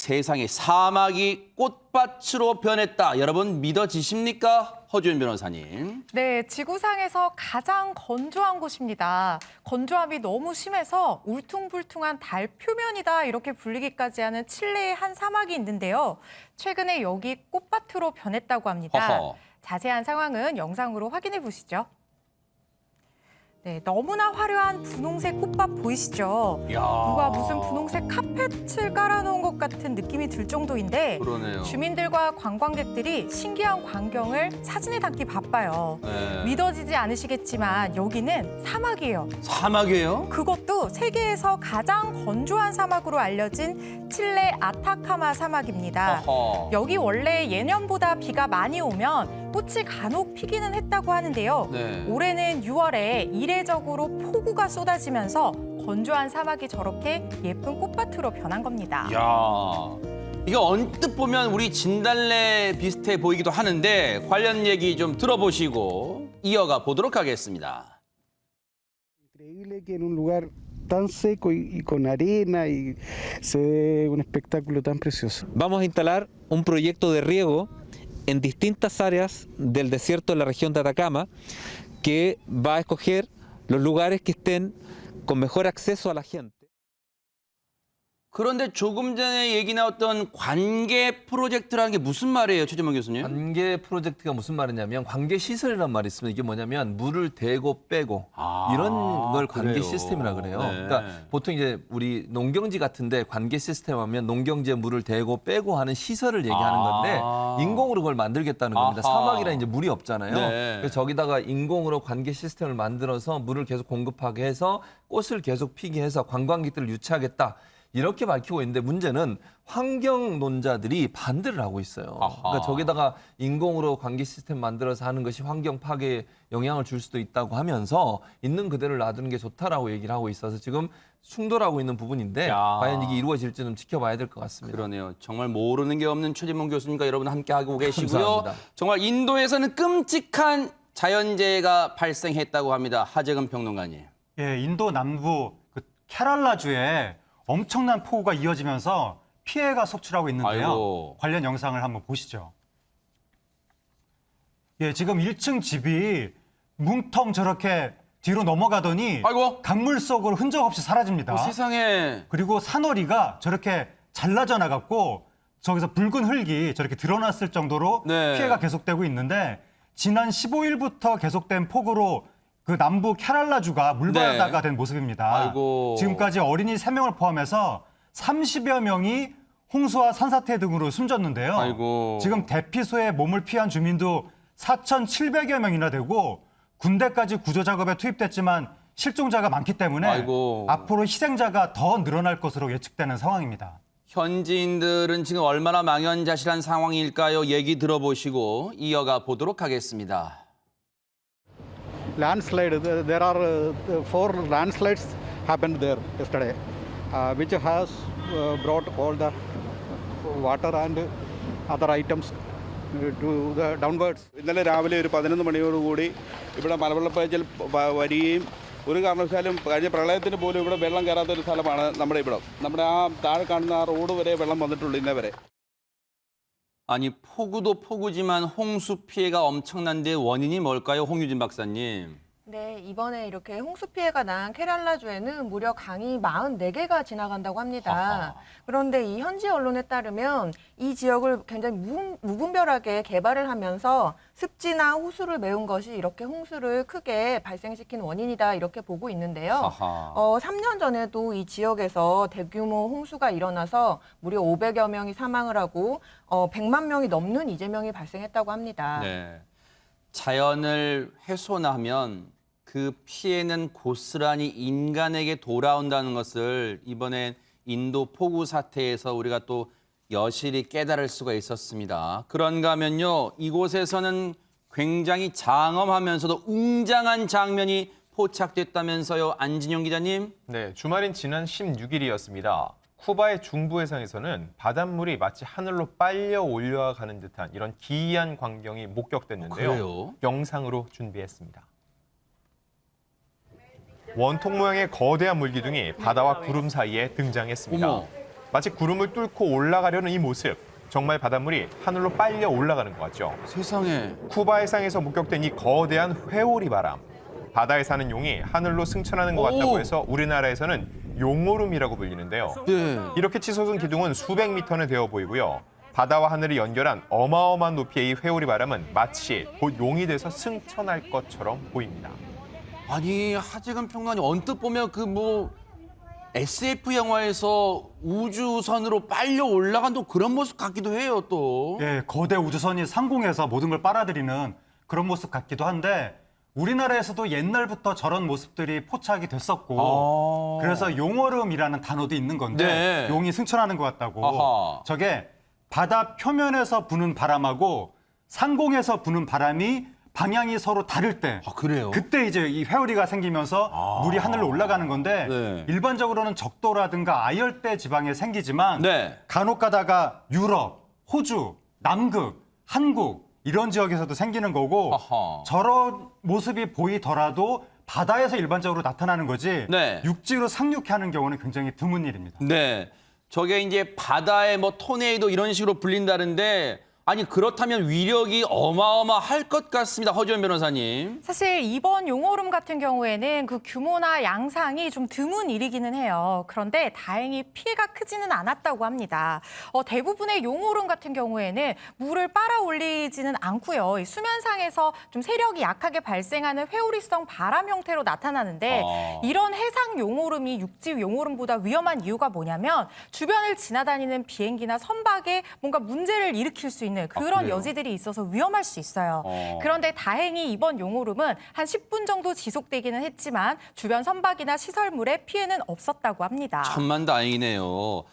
세상에 사막이 꽃밭으로 변했다. 여러분 믿어지십니까? 허주연 변호사님. 네, 지구상에서 가장 건조한 곳입니다. 건조함이 너무 심해서 울퉁불퉁한 달 표면이다 이렇게 불리기까지 하는 칠레의 한 사막이 있는데요. 최근에 여기 꽃밭으로 변했다고 합니다. 허허. 자세한 상황은 영상으로 확인해 보시죠. 네, 너무나 화려한 분홍색 꽃밭 보이시죠? 이야. 누가 무슨 분홍색 카펫을 깔아놓은 것 같은 느낌이 들 정도인데 그러네요. 주민들과 관광객들이 신기한 광경을 사진에 담기 바빠요. 네. 믿어지지 않으시겠지만 여기는 사막이에요. 사막이에요? 그것도 세계에서 가장 건조한 사막으로 알려진 칠레 아타카마 사막입니다. 허허. 여기 원래 예년보다 비가 많이 오면 꽃이 간혹 피기는 했다고 하는데요. 네. 올해는 6월에 이례적으로 폭우가 쏟아지면서 건조한 사막이 저렇게 예쁜 꽃밭으로 변한 겁니다. 이야. 이거 언뜻 보면 우리 진달래 비슷해 보이기도 하는데 관련 얘기 좀 들어보시고 이어가 보도록 하겠습니다. Increíble que en un lugar tan seco y con arena y se ve un espectáculo tan precioso. Vamos a instalar un proyecto de riego en distintas áreas del desierto de la región de Atacama que va a escoger los lugares que estén con mejor acceso a la gente. 그런데 조금 전에 얘기 나왔던 관계 프로젝트라는 게 무슨 말이에요, 최재문 교수님? 관계 프로젝트가 무슨 말이냐면 관계 시설이란 말이 있으면 이게 뭐냐면 물을 대고 빼고 이런 걸 관계 그래요. 시스템이라 그래요. 네. 그러니까 보통 이제 우리 농경지 같은데 관계 시스템 하면 농경지에 물을 대고 빼고 하는 시설을 얘기하는 건데 인공으로 그걸 만들겠다는 겁니다. 아하. 사막이라 이제 물이 없잖아요. 네. 그래서 저기다가 인공으로 관계 시스템을 만들어서 물을 계속 공급하게 해서 꽃을 계속 피게 해서 관광객들을 유치하겠다. 이렇게 밝히고 있는데 문제는 환경론자들이 반대를 하고 있어요. 아하. 그러니까 저기다가 인공으로 관계 시스템 만들어서 하는 것이 환경 파괴에 영향을 줄 수도 있다고 하면서 있는 그대로 놔두는 게 좋다라고 얘기를 하고 있어서 지금 충돌하고 있는 부분인데 야. 과연 이게 이루어질지는 지켜봐야 될 것 같습니다. 그러네요. 정말 모르는 게 없는 최재문 교수님과 여러분 함께하고 계시고요. 감사합니다. 정말 인도에서는 끔찍한 자연재해가 발생했다고 합니다. 하재근 평론가님. 예, 인도 남부 그 케랄라주에 엄청난 폭우가 이어지면서 피해가 속출하고 있는데요. 아이고. 관련 영상을 한번 보시죠. 예, 지금 1층 집이 뭉텅 저렇게 뒤로 넘어가더니 아이고. 강물 속으로 흔적 없이 사라집니다. 세상에. 그리고 산허리가 저렇게 잘라져 나갔고 저기서 붉은 흙이 저렇게 드러났을 정도로 네. 피해가 계속되고 있는데 지난 15일부터 계속된 폭우로 그 남부 케랄라주가 물바다가 된 모습입니다. 네. 아이고. 지금까지 어린이 3명을 포함해서 30여 명이 홍수와 산사태 등으로 숨졌는데요. 아이고. 지금 대피소에 몸을 피한 주민도 4,700여 명이나 되고 군대까지 구조 작업에 투입됐지만 실종자가 많기 때문에 아이고. 앞으로 희생자가 더 늘어날 것으로 예측되는 상황입니다. 현지인들은 지금 얼마나 망연자실한 상황일까요? 얘기 들어보시고 이어가 보도록 하겠습니다. Landslide, there are 4 landslides happened there yesterday, which has brought all the water and other items to the downwards. ഇന്നലെ രാവിലെ ഒരു 11 മണിയോടുകൂടി ഇവിടെ മലവെള്ളപ്പാച്ചിൽ വരികയും ഒരു കാരണവശാലും കഴിഞ്ഞ പ്രളയത്തിന് പോലും ഇവിടെ വെള്ളം കയറാത്ത ഒരു സ്ഥലമാണ് നമ്മുടെ ഇവിടെ. നമ്മുടെ ആ താഴെ കാണുന്ന ആ റോഡ് വരെ വെള്ളം വന്നിട്ടുള്ളൂ ഇന്നേ വരെ. 아니 폭우도 폭우지만 홍수 피해가 엄청난데 원인이 뭘까요? 홍유진 박사님. 네, 이번에 이렇게 홍수 피해가 난 케랄라주에는 무려 강이 44개가 지나간다고 합니다. 아하. 그런데 이 현지 언론에 따르면 이 지역을 굉장히 무분별하게 개발을 하면서 습지나 호수를 메운 것이 이렇게 홍수를 크게 발생시킨 원인이다 이렇게 보고 있는데요. 아하. 3년 전에도 이 지역에서 대규모 홍수가 일어나서 무려 500여 명이 사망을 하고 100만 명이 넘는 이재명이 발생했다고 합니다. 네. 자연을 훼손하면 그 피해는 고스란히 인간에게 돌아온다는 것을 이번엔 인도 폭우 사태에서 우리가 또 여실히 깨달을 수가 있었습니다. 그런가 하면요, 이곳에서는 굉장히 장엄하면서도 웅장한 장면이 포착됐다면서요, 안진영 기자님? 네, 주말인 지난 16일이었습니다. 쿠바의 중부 해상에서는 바닷물이 마치 하늘로 빨려 올라가는 듯한 이런 기이한 광경이 목격됐는데요. 그래요? 영상으로 준비했습니다. 원통 모양의 거대한 물기둥이 바다와 구름 사이에 등장했습니다. 어머. 마치 구름을 뚫고 올라가려는 이 모습. 정말 바닷물이 하늘로 빨려 올라가는 것 같죠. 세상에. 쿠바 해상에서 목격된 이 거대한 회오리 바람. 바다에 사는 용이 하늘로 승천하는 것 같다고 해서 우리나라에서는 용오름이라고 불리는데요. 네. 이렇게 치솟은 기둥은 수백 미터는 되어 보이고요. 바다와 하늘을 연결한 어마어마한 높이의 이 회오리 바람은 마치 곧 용이 돼서 승천할 것처럼 보입니다. 아니 하재근 평론가님 언뜻 보면 그 뭐 SF 영화에서 우주선으로 빨려 올라간 또 그런 모습 같기도 해요 또. 예, 거대 우주선이 상공에서 모든 걸 빨아들이는 그런 모습 같기도 한데 우리나라에서도 옛날부터 저런 모습들이 포착이 됐었고 그래서 용오름이라는 단어도 있는 건데 네. 용이 승천하는 것 같다고. 아하. 저게 바다 표면에서 부는 바람하고 상공에서 부는 바람이 방향이 서로 다를 때 그래요? 그때 이제 이 회오리가 생기면서 물이 하늘로 올라가는 건데 네. 일반적으로는 적도라든가 아열대 지방에 생기지만 네. 간혹 가다가 유럽, 호주, 남극, 한국 이런 지역에서도 생기는 거고 아하. 저런 모습이 보이더라도 바다에서 일반적으로 나타나는 거지 네. 육지로 상륙하는 경우는 굉장히 드문 일입니다. 네. 저게 이제 바다의 뭐 토네이도 이런 식으로 불린다는데 아니 그렇다면 위력이 어마어마할 것 같습니다. 허지원 변호사님. 사실 이번 용오름 같은 경우에는 그 규모나 양상이 좀 드문 일이기는 해요. 그런데 다행히 피해가 크지는 않았다고 합니다. 대부분의 용오름 같은 경우에는 물을 빨아올리지는 않고요. 이 수면상에서 좀 세력이 약하게 발생하는 회오리성 바람 형태로 나타나는데 이런 해상 용오름이 육지 용오름보다 위험한 이유가 뭐냐면 주변을 지나다니는 비행기나 선박에 뭔가 문제를 일으킬 수 있는 그런 그래요? 여지들이 있어서 위험할 수 있어요. 그런데 다행히 이번 용오름은 한 10분 정도 지속되기는 했지만 주변 선박이나 시설물에 피해는 없었다고 합니다. 천만다행이네요.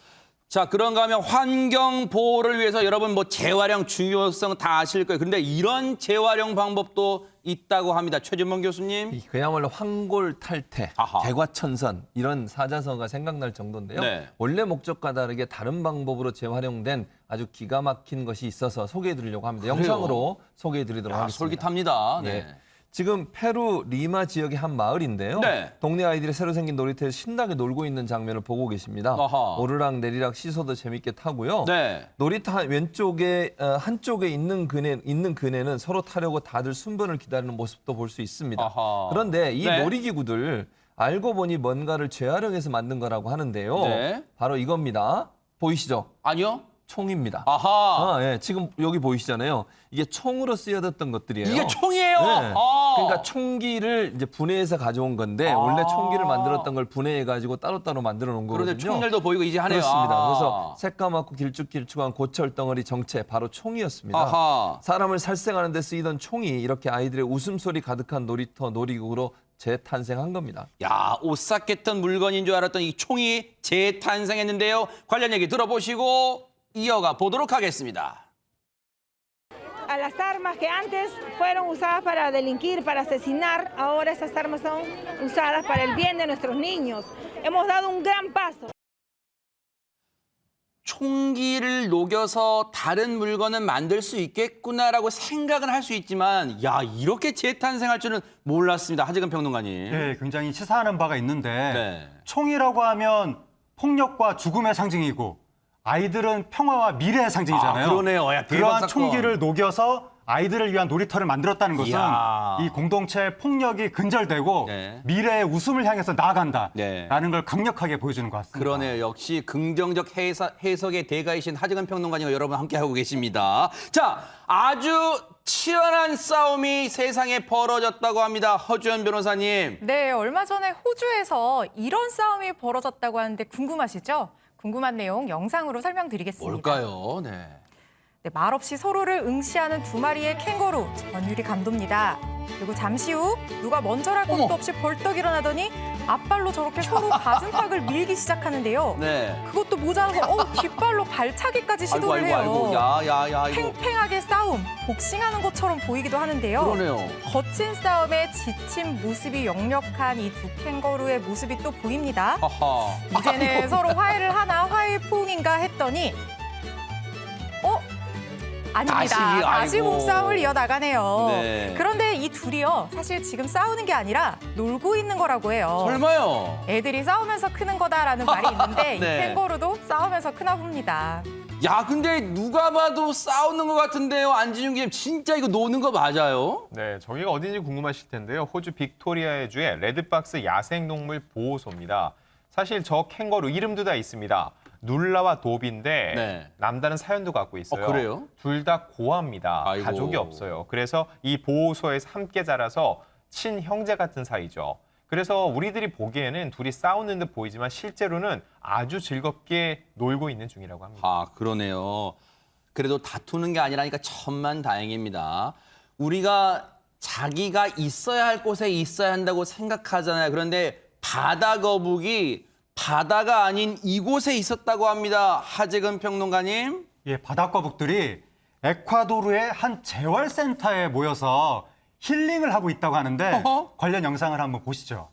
자, 그런가 하면 환경 보호를 위해서 여러분 뭐 재활용 중요성 다 아실 거예요. 그런데 이런 재활용 방법도 있다고 합니다. 최진범 교수님. 그야말로 황골탈태, 아하. 개과천선 이런 사자성어가 생각날 정도인데요. 네. 원래 목적과 다르게 다른 방법으로 재활용된 아주 기가 막힌 것이 있어서 소개해드리려고 합니다. 그래요? 영상으로 소개해드리도록 야, 하겠습니다. 솔깃합니다. 네. 예. 지금 페루 리마 지역의 한 마을인데요. 네. 동네 아이들이 새로 생긴 놀이터에서 신나게 놀고 있는 장면을 보고 계십니다. 아하. 오르락 내리락 시소도 재밌게 타고요. 네. 놀이터 왼쪽에 한쪽에 있는 그네는 서로 타려고 다들 순번을 기다리는 모습도 볼 수 있습니다. 아하. 그런데 이 네. 놀이기구들 알고 보니 뭔가를 재활용해서 만든 거라고 하는데요. 네. 바로 이겁니다. 보이시죠? 아니요? 총입니다. 아하. 예, 지금 여기 보이시잖아요. 이게 총으로 쓰여졌던 것들이에요. 이게 총이에요? 네. 아. 그러니까 총기를 이제 분해해서 가져온 건데 원래 총기를 만들었던 걸 분해해가지고 따로따로 만들어 놓은 거거든요. 그런데 총알도 보이고 이제 하네요. 그렇습니다. 아. 그래서 새까맣고 길쭉길쭉한 고철 덩어리 정체 바로 총이었습니다. 아하. 사람을 살생하는 데 쓰이던 총이 이렇게 아이들의 웃음소리 가득한 놀이터 놀이기구로 재탄생한 겁니다. 야, 오싹했던 물건인 줄 알았던 이 총이 재탄생했는데요. 관련 얘기 들어보시고 이어가 보도록 하겠습니다. A las armas que antes fueron usadas para delinquir, para asesinar, ahora esas armas son usadas para el bien de nuestros niños. Hemos dado un gran paso. 총기를 녹여서 다른 물건은 만들 수 있겠구나라고 생각은 할 수 있지만 야, 이렇게 재탄생할 줄은 몰랐습니다. 하재근 평론가님. 네, 굉장히 시사하는 바가 있는데 네. 총이라고 하면 폭력과 죽음의 상징이고 아이들은 평화와 미래의 상징이잖아요. 아, 그러네요. 야, 대박 그러한 사건. 총기를 녹여서 아이들을 위한 놀이터를 만들었다는 것은 이야. 이 공동체의 폭력이 근절되고 네. 미래의 웃음을 향해서 나아간다라는 네. 걸 강력하게 보여주는 것 같습니다. 그러네요. 역시 긍정적 해석의 대가이신 하재근 평론가님과 여러분 함께하고 계십니다. 자, 아주 치열한 싸움이 세상에 벌어졌다고 합니다. 허주연 변호사님. 네, 얼마 전에 호주에서 이런 싸움이 벌어졌다고 하는데 궁금하시죠? 궁금한 내용 영상으로 설명드리겠습니다. 뭘까요? 네. 네, 말없이 서로를 응시하는 두 마리의 캥거루, 전유리 감도입니다. 그리고 잠시 후 누가 먼저랄 것도 어머. 없이 벌떡 일어나더니 앞발로 저렇게 서로 가슴팍을 밀기 시작하는데요. 네. 그것도 모자라서 뒷발로 발차기까지 아이고, 시도를 아이고, 해요. 아이고. 야, 이거. 팽팽하게 싸움, 복싱하는 것처럼 보이기도 하는데요. 그러네요. 거친 싸움에 지친 모습이 역력한 이 두 캥거루의 모습이 또 보입니다. 하하. 이제는 서로 화해를 하나 화해포옹인가 했더니 아닙니다. 다시, 다시 아이고. 몸싸움을 이어나가네요. 네. 그런데 이 두 둘이요. 사실 지금 싸우는 게 아니라 놀고 있는 거라고 해요. 설마요? 애들이 싸우면서 크는 거다라는 말이 있는데 네. 이 캥거루도 싸우면서 크나 봅니다. 야, 근데 누가 봐도 싸우는 것 같은데요. 안진용 기자, 진짜 이거 노는 거 맞아요? 네, 저기가 어딘지 궁금하실 텐데요. 호주 빅토리아의 주의 레드박스 야생동물 보호소입니다. 사실 저 캥거루 이름도 다 있습니다. 눌라와 도비인데 네. 남다른 사연도 갖고 있어요. 그래요? 둘 다 고아입니다. 아이고. 가족이 없어요. 그래서 이 보호소에서 함께 자라서 친형제 같은 사이죠. 그래서 우리들이 보기에는 둘이 싸우는 듯 보이지만 실제로는 아주 즐겁게 놀고 있는 중이라고 합니다. 아, 그러네요. 그래도 다투는 게 아니라니까 천만다행입니다. 우리가 자기가 있어야 할 곳에 있어야 한다고 생각하잖아요. 그런데 바다 거북이 바다가 아닌 이곳에 있었다고 합니다. 하재근 평론가님. 예, 바다거북들이 에콰도르의 한 재활센터에 모여서 힐링을 하고 있다고 하는데 어허. 관련 영상을 한번 보시죠.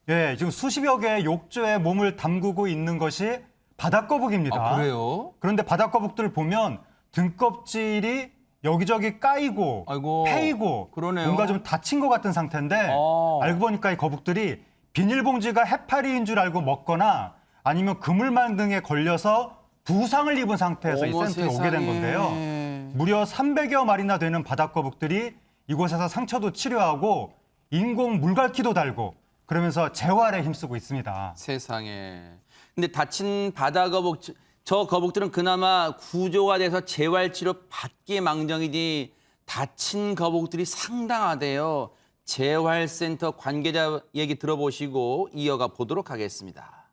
예, 지금 수십여 개의 욕조에 몸을 담그고 있는 것이 바다거북입니다. 아, 그래요? 그런데 바다거북들을 보면 등껍질이 여기저기 까이고 아이고, 패이고 그러네요. 뭔가 좀 다친 것 같은 상태인데 어. 알고 보니까 이 거북들이 비닐봉지가 해파리인 줄 알고 먹거나 아니면 그물망 등에 걸려서 부상을 입은 상태에서 이 어머, 센터에 오게 된 세상에. 건데요. 무려 300여 마리나 되는 바다거북들이 이곳에서 상처도 치료하고 인공 물갈퀴도 달고 그러면서 재활에 힘쓰고 있습니다. 세상에. 근데 다친 바다 거북, 저 거북들은 그나마 구조가 돼서 재활치료 받기에 망정이지 다친 거북들이 상당하대요. 재활센터 관계자 얘기 들어보시고 이어가 보도록 하겠습니다.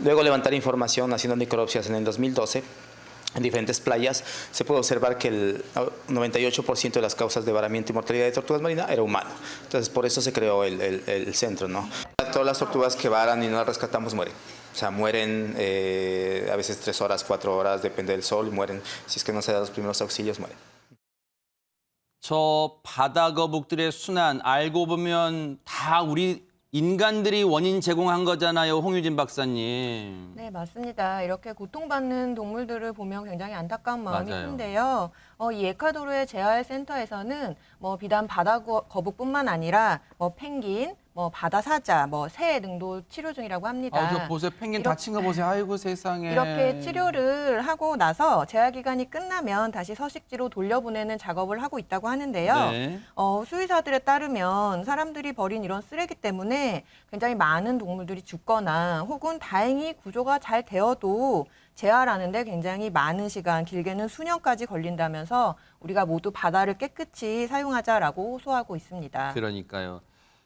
Luego levantar información haciendo necropsias en el 2012 en diferentes playas, se puede observar que el 98% de las causas de varamiento y mortalidad de tortugas marinas era humano. Entonces, por eso se creó el centro, ¿no? Todas las tortugas que varan y no las rescatamos mueren. O sea, mueren a veces 3 horas, 4 horas, depende del sol, mueren. Si es que no se dan los primeros auxilios, mueren. 저 바다 거북들의 순환 알고 보면 다 우리 인간들이 원인 제공한 거잖아요. 홍유진 박사님. 네, 맞습니다. 이렇게 고통받는 동물들을 보면 굉장히 안타까운 마음이 맞아요. 큰데요. 이 에콰도르의 재활센터에서는 비단 바다 거북뿐만 아니라 펭귄, 바다 사자, 새 등도 치료 중이라고 합니다. 아, 저 보세요. 펭귄 다친 거 보세요. 아이고 세상에. 이렇게 치료를 하고 나서 재활 기간이 끝나면 다시 서식지로 돌려보내는 작업을 하고 있다고 하는데요. 네. 수의사들에 따르면 사람들이 버린 이런 쓰레기 때문에 굉장히 많은 동물들이 죽거나 혹은 다행히 구조가 잘 되어도 재활하는데 굉장히 많은 시간, 길게는 수년까지 걸린다면서 우리가 모두 바다를 깨끗이 사용하자라고 호소하고 있습니다. 그러니까요.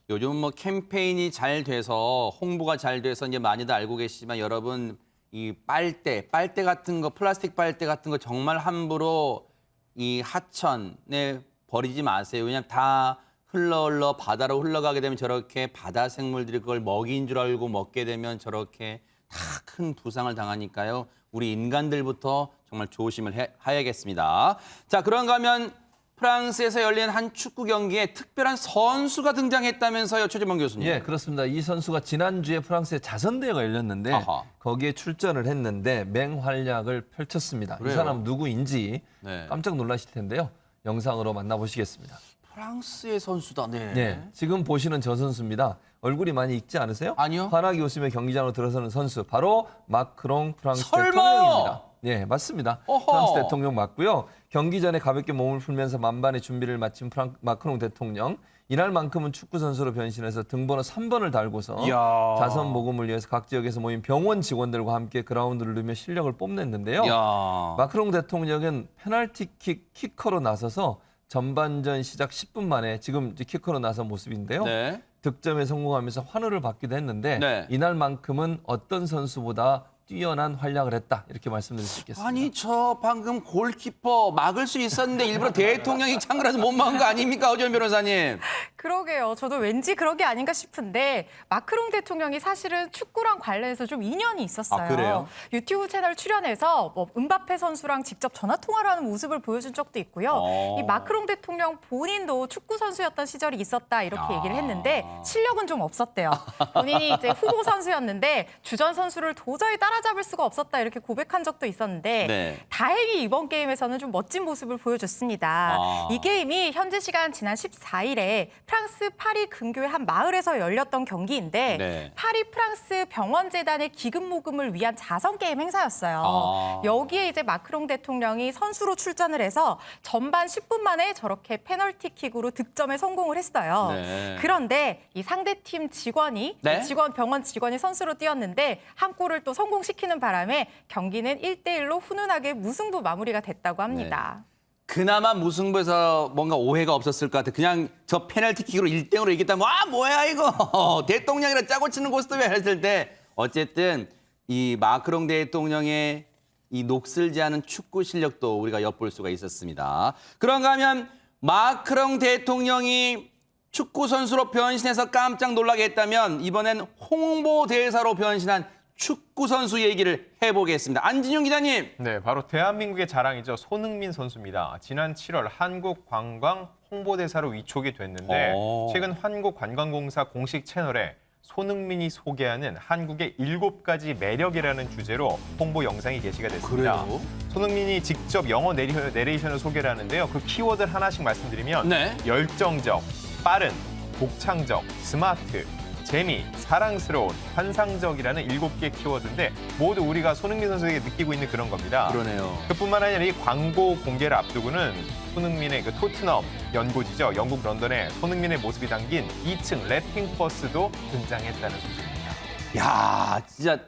요즘 캠페인이 잘 돼서 홍보가 잘 돼서 이제 많이들 알고 계시지만 여러분 이 빨대 같은 거 플라스틱 빨대 같은 거 정말 함부로 이 하천에 버리지 마세요. 왜냐면 다 흘러 바다로 흘러가게 되면 저렇게 바다 생물들이 그걸 먹이인 줄 알고 먹게 되면 저렇게 다 큰 부상을 당하니까요. 우리 인간들부터 정말 조심을 해야겠습니다. 자, 그런가 하면 프랑스에서 열린 한 축구 경기에 특별한 선수가 등장했다면서요, 최재범 교수님. 예, 그렇습니다. 이 선수가 지난주에 프랑스의 자선대회가 열렸는데 아하. 거기에 출전을 했는데 맹활약을 펼쳤습니다. 그래요? 이 사람 누구인지 네. 깜짝 놀라실 텐데요. 영상으로 만나보시겠습니다. 프랑스의 선수다. 네. 네, 지금 보시는 저 선수입니다. 얼굴이 많이 익지 않으세요? 아니요. 환하게 웃으며 경기장으로 들어서는 선수, 바로 마크롱 프랑스 설마요? 대통령입니다. 예, 맞습니다. 어허. 프랑스 대통령 맞고요. 경기 전에 가볍게 몸을 풀면서 만반의 준비를 마친 마크롱 대통령. 이날만큼은 축구 선수로 변신해서 등번호 3번을 달고서 이야. 자선 모금을 위해서 각 지역에서 모인 병원 직원들과 함께 그라운드를 누비며 실력을 뽐냈는데요. 야. 마크롱 대통령은 페널티킥 키커로 나서서 전반전 시작 10분 만에 지금 이제 키커로 나선 모습인데요. 네. 득점에 성공하면서 환호를 받기도 했는데 네. 이날만큼은 어떤 선수보다 뛰어난 활약을 했다 이렇게 말씀드릴 수 있겠습니다. 아니 저 방금 골키퍼 막을 수 있었는데 일부러 대통령이 창그라서 못 막은 거 아닙니까, 오전 변호사님? 그러게요. 저도 왠지 그런 게 아닌가 싶은데 마크롱 대통령이 사실은 축구랑 관련해서 좀 인연이 있었어요. 아, 그래요? 유튜브 채널 출연해서 은바페 선수랑 직접 전화 통화를 하는 모습을 보여준 적도 있고요. 이 마크롱 대통령 본인도 축구 선수였던 시절이 있었다 이렇게 얘기를 했는데 실력은 좀 없었대요. 본인이 이제 후보 선수였는데 주전 선수를 도저히 따라 따라잡을 수가 없었다 이렇게 고백한 적도 있었는데 네. 다행히 이번 게임에서는 좀 멋진 모습을 보여줬습니다. 이 게임이 현지 시간 지난 14일에 프랑스 파리 근교의 한 마을에서 열렸던 경기인데 네. 파리 프랑스 병원재단의 기금 모금을 위한 자선 게임 행사였어요. 여기에 이제 마크롱 대통령이 선수로 출전을 해서 전반 10분 만에 저렇게 페널티킥으로 득점에 성공을 했어요. 네. 그런데 이 상대팀 직원이 네? 병원 직원이 선수로 뛰었는데 한 골을 또 성공시키는 바람에 경기는 1대1로 훈훈하게 무승부 마무리가 됐다고 합니다. 그나마 무승부에서 뭔가 오해가 없었을 것 같아. 그냥 저 페널티킥으로 1대0으로 이겼다면 아 뭐야 이거 대통령이라 짜고 치는 고스톱이야 했을 때 어쨌든 이 마크롱 대통령의 이 녹슬지 않은 축구 실력도 우리가 엿볼 수가 있었습니다. 그런가 하면 마크롱 대통령이 축구 선수로 변신해서 깜짝 놀라게 했다면 이번엔 홍보대사로 변신한 축구 선수 얘기를 해보겠습니다. 안진용 기자님. 네, 바로 대한민국의 자랑이죠. 손흥민 선수입니다. 지난 7월 한국관광 홍보대사로 위촉이 됐는데 최근 한국관광공사 공식 채널에 손흥민이 소개하는 한국의 7가지 매력이라는 주제로 홍보 영상이 게시가 됐습니다. 그래요? 손흥민이 직접 영어 내레이션을 소개를 하는데요. 그 키워드를 하나씩 말씀드리면 네. 열정적, 빠른, 독창적, 스마트, 재미, 사랑스러운, 환상적이라는 7개 키워드인데 모두 우리가 손흥민 선수에게 느끼고 있는 그런 겁니다. 그러네요. 그뿐만 아니라 이 광고 공개를 앞두고는 손흥민의 그 토트넘 연고지죠. 영국 런던에 손흥민의 모습이 담긴 2층 랩핑 버스도 등장했다는 소식입니다. 야, 진짜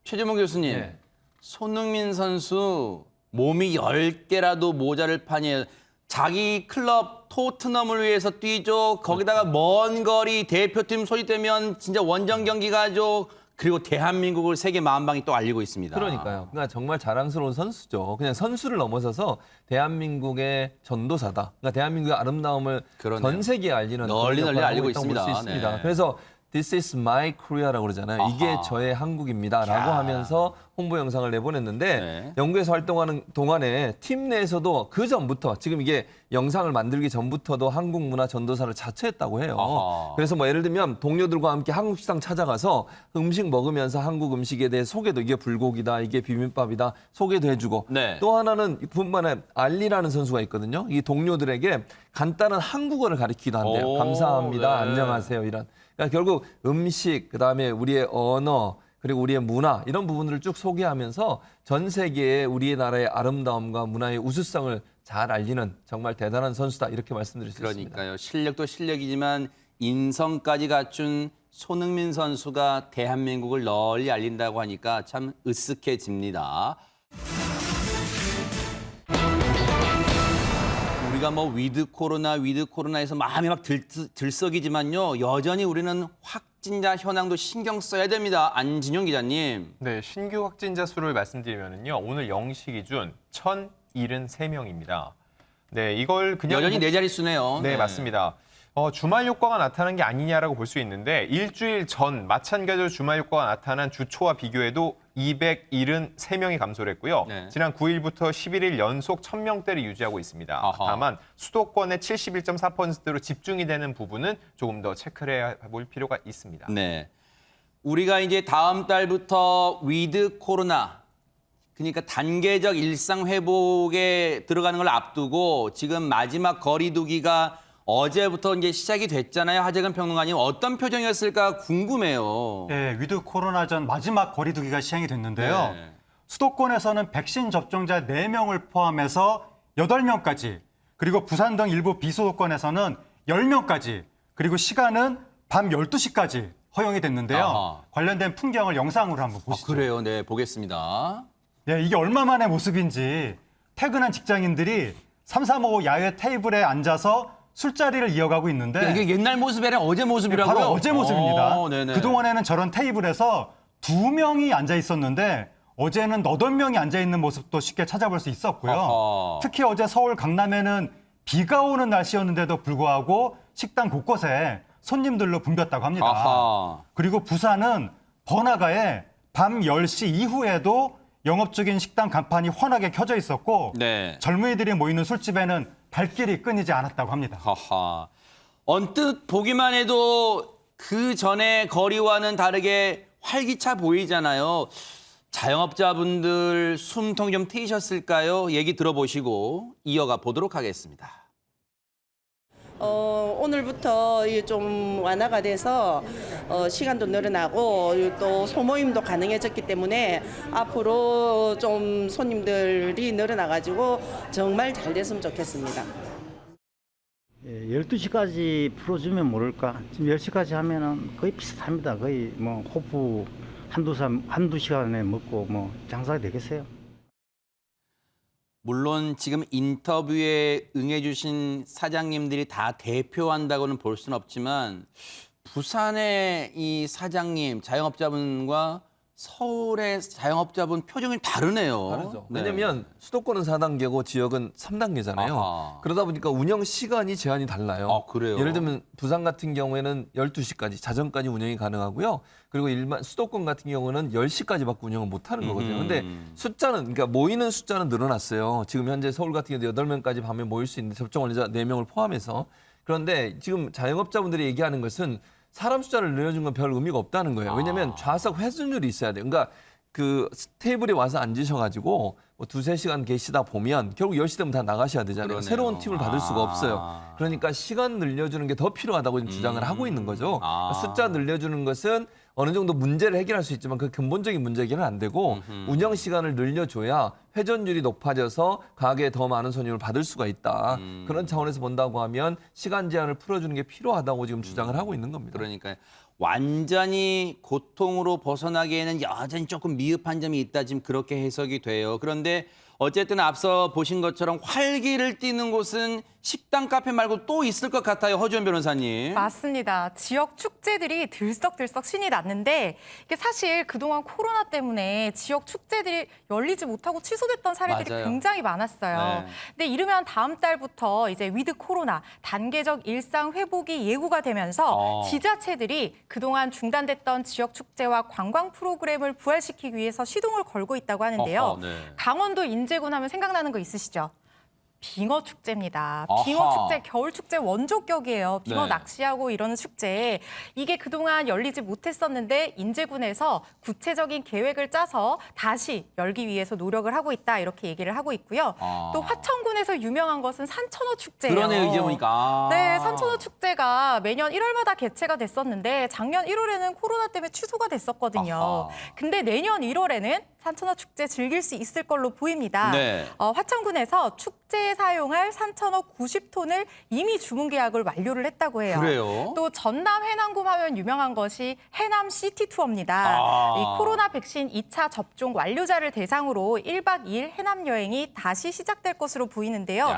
최재문 교수님. 네. 손흥민 선수 몸이 10개라도 모자를 판이에요. 자기 클럽 토트넘을 위해서 뛰죠. 거기다가 먼 거리 대표팀 소집되면 진짜 원정 경기 가죠. 그리고 대한민국을 세계 만방이 또 알리고 있습니다. 그러니까요. 그러니까 정말 자랑스러운 선수죠. 그냥 선수를 넘어서서 대한민국의 전도사다. 그러니까 대한민국의 아름다움을 그러네요. 전 세계에 알리는 널리 그런 널리 역할을 알리고 하고 있다고 볼수 있습니다. 있습니다. 네. 그래서 This is my Korea라고 그러잖아요. 아하. 이게 저의 한국입니다라고 야. 하면서 홍보 영상을 내보냈는데 네. 영국에서 활동하는 동안에 팀 내에서도 그 전부터 지금 이게 영상을 만들기 전부터도 한국 문화 전도사를 자처했다고 해요. 아하. 그래서 뭐 예를 들면 동료들과 함께 한국 식당 찾아가서 음식 먹으면서 한국 음식에 대해 소개도 이게 불고기다, 이게 비빔밥이다 소개도 해주고 네. 또 하나는 뿐만에 알리라는 선수가 있거든요. 이 동료들에게 간단한 한국어를 가르치기도 한대요. 오, 감사합니다, 네. 안녕하세요 이런. 그러니까 결국 음식, 그다음에 우리의 언어, 그리고 우리의 문화 이런 부분들을 쭉 소개하면서 전 세계에 우리의 나라의 아름다움과 문화의 우수성을 잘 알리는 정말 대단한 선수다 이렇게 말씀드릴 수 있습니다. 그러니까요. 실력도 실력이지만 인성까지 갖춘 손흥민 선수가 대한민국을 널리 알린다고 하니까 참 으쓱해집니다. 우리가 뭐 위드 코로나에서 마음이 막 들썩이지만요. 여전히 우리는 확진자 현황도 신경 써야 됩니다. 안진용 기자님. 네, 신규 확진자 수를 말씀드리면요. 오늘 0시 기준 1,073명입니다. 네, 이걸 그냥 여전히 네 자릿수네요. 네, 맞습니다. 주말 효과가 나타난 게 아니냐라고 볼 수 있는데 일주일 전 마찬가지로 주말 효과가 나타난 주초와 비교해도 273명이 감소를 했고요. 네. 지난 9일부터 11일 연속 1,000명대를 유지하고 있습니다. 아하. 다만 수도권의 71.4%로 집중이 되는 부분은 조금 더 체크를 해볼 필요가 있습니다. 네. 우리가 이제 다음 달부터 위드 코로나, 그러니까 단계적 일상 회복에 들어가는 걸 앞두고 지금 마지막 거리두기가 어제부터 이제 시작이 됐잖아요. 하재근 평론가님 어떤 표정이었을까 궁금해요. 네, 위드 코로나 전 마지막 거리두기가 시행이 됐는데요. 네. 수도권에서는 백신 접종자 4명을 포함해서 8명까지, 그리고 부산 등 일부 비수도권에서는 10명까지, 그리고 시간은 밤 12시까지 허용이 됐는데요. 아하. 관련된 풍경을 영상으로 한번 보시죠. 그래요. 네, 보겠습니다. 네, 이게 얼마만의 모습인지 퇴근한 직장인들이 335 야외 테이블에 앉아서 술자리를 이어가고 있는데 이게 옛날 모습이 아니라 어제 모습이라고요? 바로 어제 모습입니다. 네네. 그동안에는 저런 테이블에서 2명이 앉아 있었는데 어제는 8명이 앉아 있는 모습도 쉽게 찾아볼 수 있었고요. 아하. 특히 어제 서울 강남에는 비가 오는 날씨였는데도 불구하고 식당 곳곳에 손님들로 붐볐다고 합니다. 아하. 그리고 부산은 번화가에 밤 10시 이후에도 영업 중인 식당 간판이 환하게 켜져 있었고 네. 젊은이들이 모이는 술집에는 발길이 끊이지 않았다고 합니다. 하하. 언뜻 보기만 해도 그 전에 거리와는 다르게 활기차 보이잖아요. 자영업자분들 숨통 좀 트이셨을까요? 얘기 들어보시고 이어가 보도록 하겠습니다. 오늘부터 좀 완화가 돼서 시간도 늘어나고 또 소모임도 가능해졌기 때문에 앞으로 좀 손님들이 늘어나가지고 정말 잘 됐으면 좋겠습니다. 12시까지 풀어주면 모를까. 지금 10시까지 하면은 거의 비슷합니다. 거의 뭐 호프 한두 시간에 먹고 뭐 장사가 되겠어요. 물론 지금 인터뷰에 응해주신 사장님들이 다 대표한다고는 볼 수는 없지만 부산의 이 사장님, 자영업자분과 서울의 자영업자분 표정이 다르네요. 다르죠. 네. 왜냐면 수도권은 4단계고 지역은 3단계잖아요. 아하. 그러다 보니까 운영 시간이 제한이 달라요. 아, 그래요? 예를 들면 부산 같은 경우에는 12시까지 자정까지 운영이 가능하고요. 그리고 일반 수도권 같은 경우는 10시까지밖에 운영을 못 하는 거거든요. 근데 숫자는 그러니까 모이는 숫자는 늘어났어요. 지금 현재 서울 같은 경우도 8명까지 밤에 모일 수 있는데 접종 완료자 4명을 포함해서. 그런데 지금 자영업자분들이 얘기하는 것은 사람 숫자를 늘려준 건 별 의미가 없다는 거예요. 왜냐하면 좌석 회전율이 있어야 돼요. 그러니까 그 테이블에 와서 앉으셔가지고 뭐 2-3시간 계시다 보면 결국 10시 되면 다 나가셔야 되잖아요. 그러네요. 새로운 팁을 받을 수가 없어요. 그러니까 시간 늘려주는 게 더 필요하다고 지금 주장을 하고 있는 거죠. 숫자 늘려주는 것은 어느 정도 문제를 해결할 수 있지만 그 근본적인 문제 해결은 안 되고 운영 시간을 늘려줘야 회전율이 높아져서 가게에 더 많은 손님을 받을 수가 있다. 그런 차원에서 본다고 하면 시간 제한을 풀어주는 게 필요하다고 지금 주장을 하고 있는 겁니다. 그러니까 완전히 고통으로 벗어나기에는 여전히 조금 미흡한 점이 있다. 지금 그렇게 해석이 돼요. 그런데 어쨌든 앞서 보신 것처럼 활기를 띠는 곳은 식당, 카페 말고 또 있을 것 같아요. 허주연 변호사님. 맞습니다. 지역 축제들이 들썩들썩 신이 났는데 이게 사실 그동안 코로나 때문에 지역 축제들이 열리지 못하고 취소됐던 사례들이 맞아요. 굉장히 많았어요. 네. 근데 이르면 다음 달부터 이제 위드 코로나 단계적 일상 회복이 예고가 되면서 지자체들이 그동안 중단됐던 지역 축제와 관광 프로그램을 부활시키기 위해서 시동을 걸고 있다고 하는데요. 네. 강원도 인제군 하면 생각나는 거 있으시죠? 빙어 축제입니다. 아하. 빙어 축제, 겨울 축제 원조격이에요. 빙어 네. 낚시하고 이러는 축제. 이게 그동안 열리지 못했었는데 인제군에서 구체적인 계획을 짜서 다시 열기 위해서 노력을 하고 있다. 이렇게 얘기를 하고 있고요. 또 화천군에서 유명한 것은 산천어 축제예요. 그러네요, 이제 보니까. 네, 산천어 축제가 매년 1월마다 개최가 됐었는데 작년 1월에는 코로나 때문에 취소가 됐었거든요. 아하. 근데 내년 1월에는 산천어 축제 즐길 수 있을 걸로 보입니다. 네. 화천군에서 축제에 사용할 산천어 90톤을 이미 주문 계약을 완료를 했다고 해요. 그래요? 또 전남 해남군 하면 유명한 것이 해남 시티 투어입니다. 이 코로나 백신 2차 접종 완료자를 대상으로 1박 2일 해남 여행이 다시 시작될 것으로 보이는데요.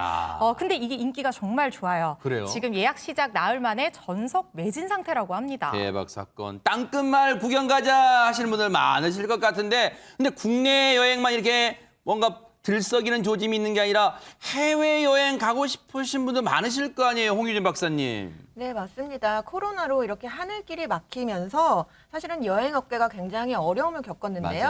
근데 이게 인기가 정말 좋아요. 그래요? 지금 예약 시작 나흘 만에 전석 매진 상태라고 합니다. 대박 사건. 땅끝마을 구경 가자 하시는 분들 많으실 것 같은데 근데 국내 여행만 이렇게 뭔가 들썩이는 조짐이 있는 게 아니라 해외여행 가고 싶으신 분들 많으실 거 아니에요, 홍유진 박사님. 네, 맞습니다. 코로나로 이렇게 하늘길이 막히면서 사실은 여행업계가 굉장히 어려움을 겪었는데요.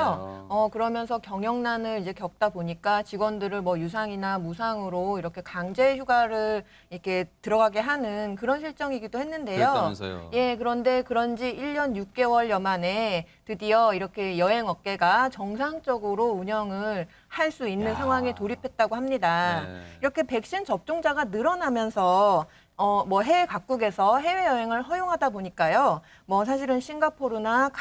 맞아요. 그러면서 경영난을 이제 겪다 보니까 직원들을 뭐 유상이나 무상으로 이렇게 강제 휴가를 이렇게 들어가게 하는 그런 실정이기도 했는데요. 그랬다면서요. 예, 그런데 그런지 1년 6개월여 만에 드디어 이렇게 여행업계가 정상적으로 운영을 할 수 있는 상황에 돌입했다고 합니다. 네. 이렇게 백신 접종자가 늘어나면서 뭐 해외 각국에서 해외여행을 허용하다 보니까요. 뭐 사실은 싱가포르나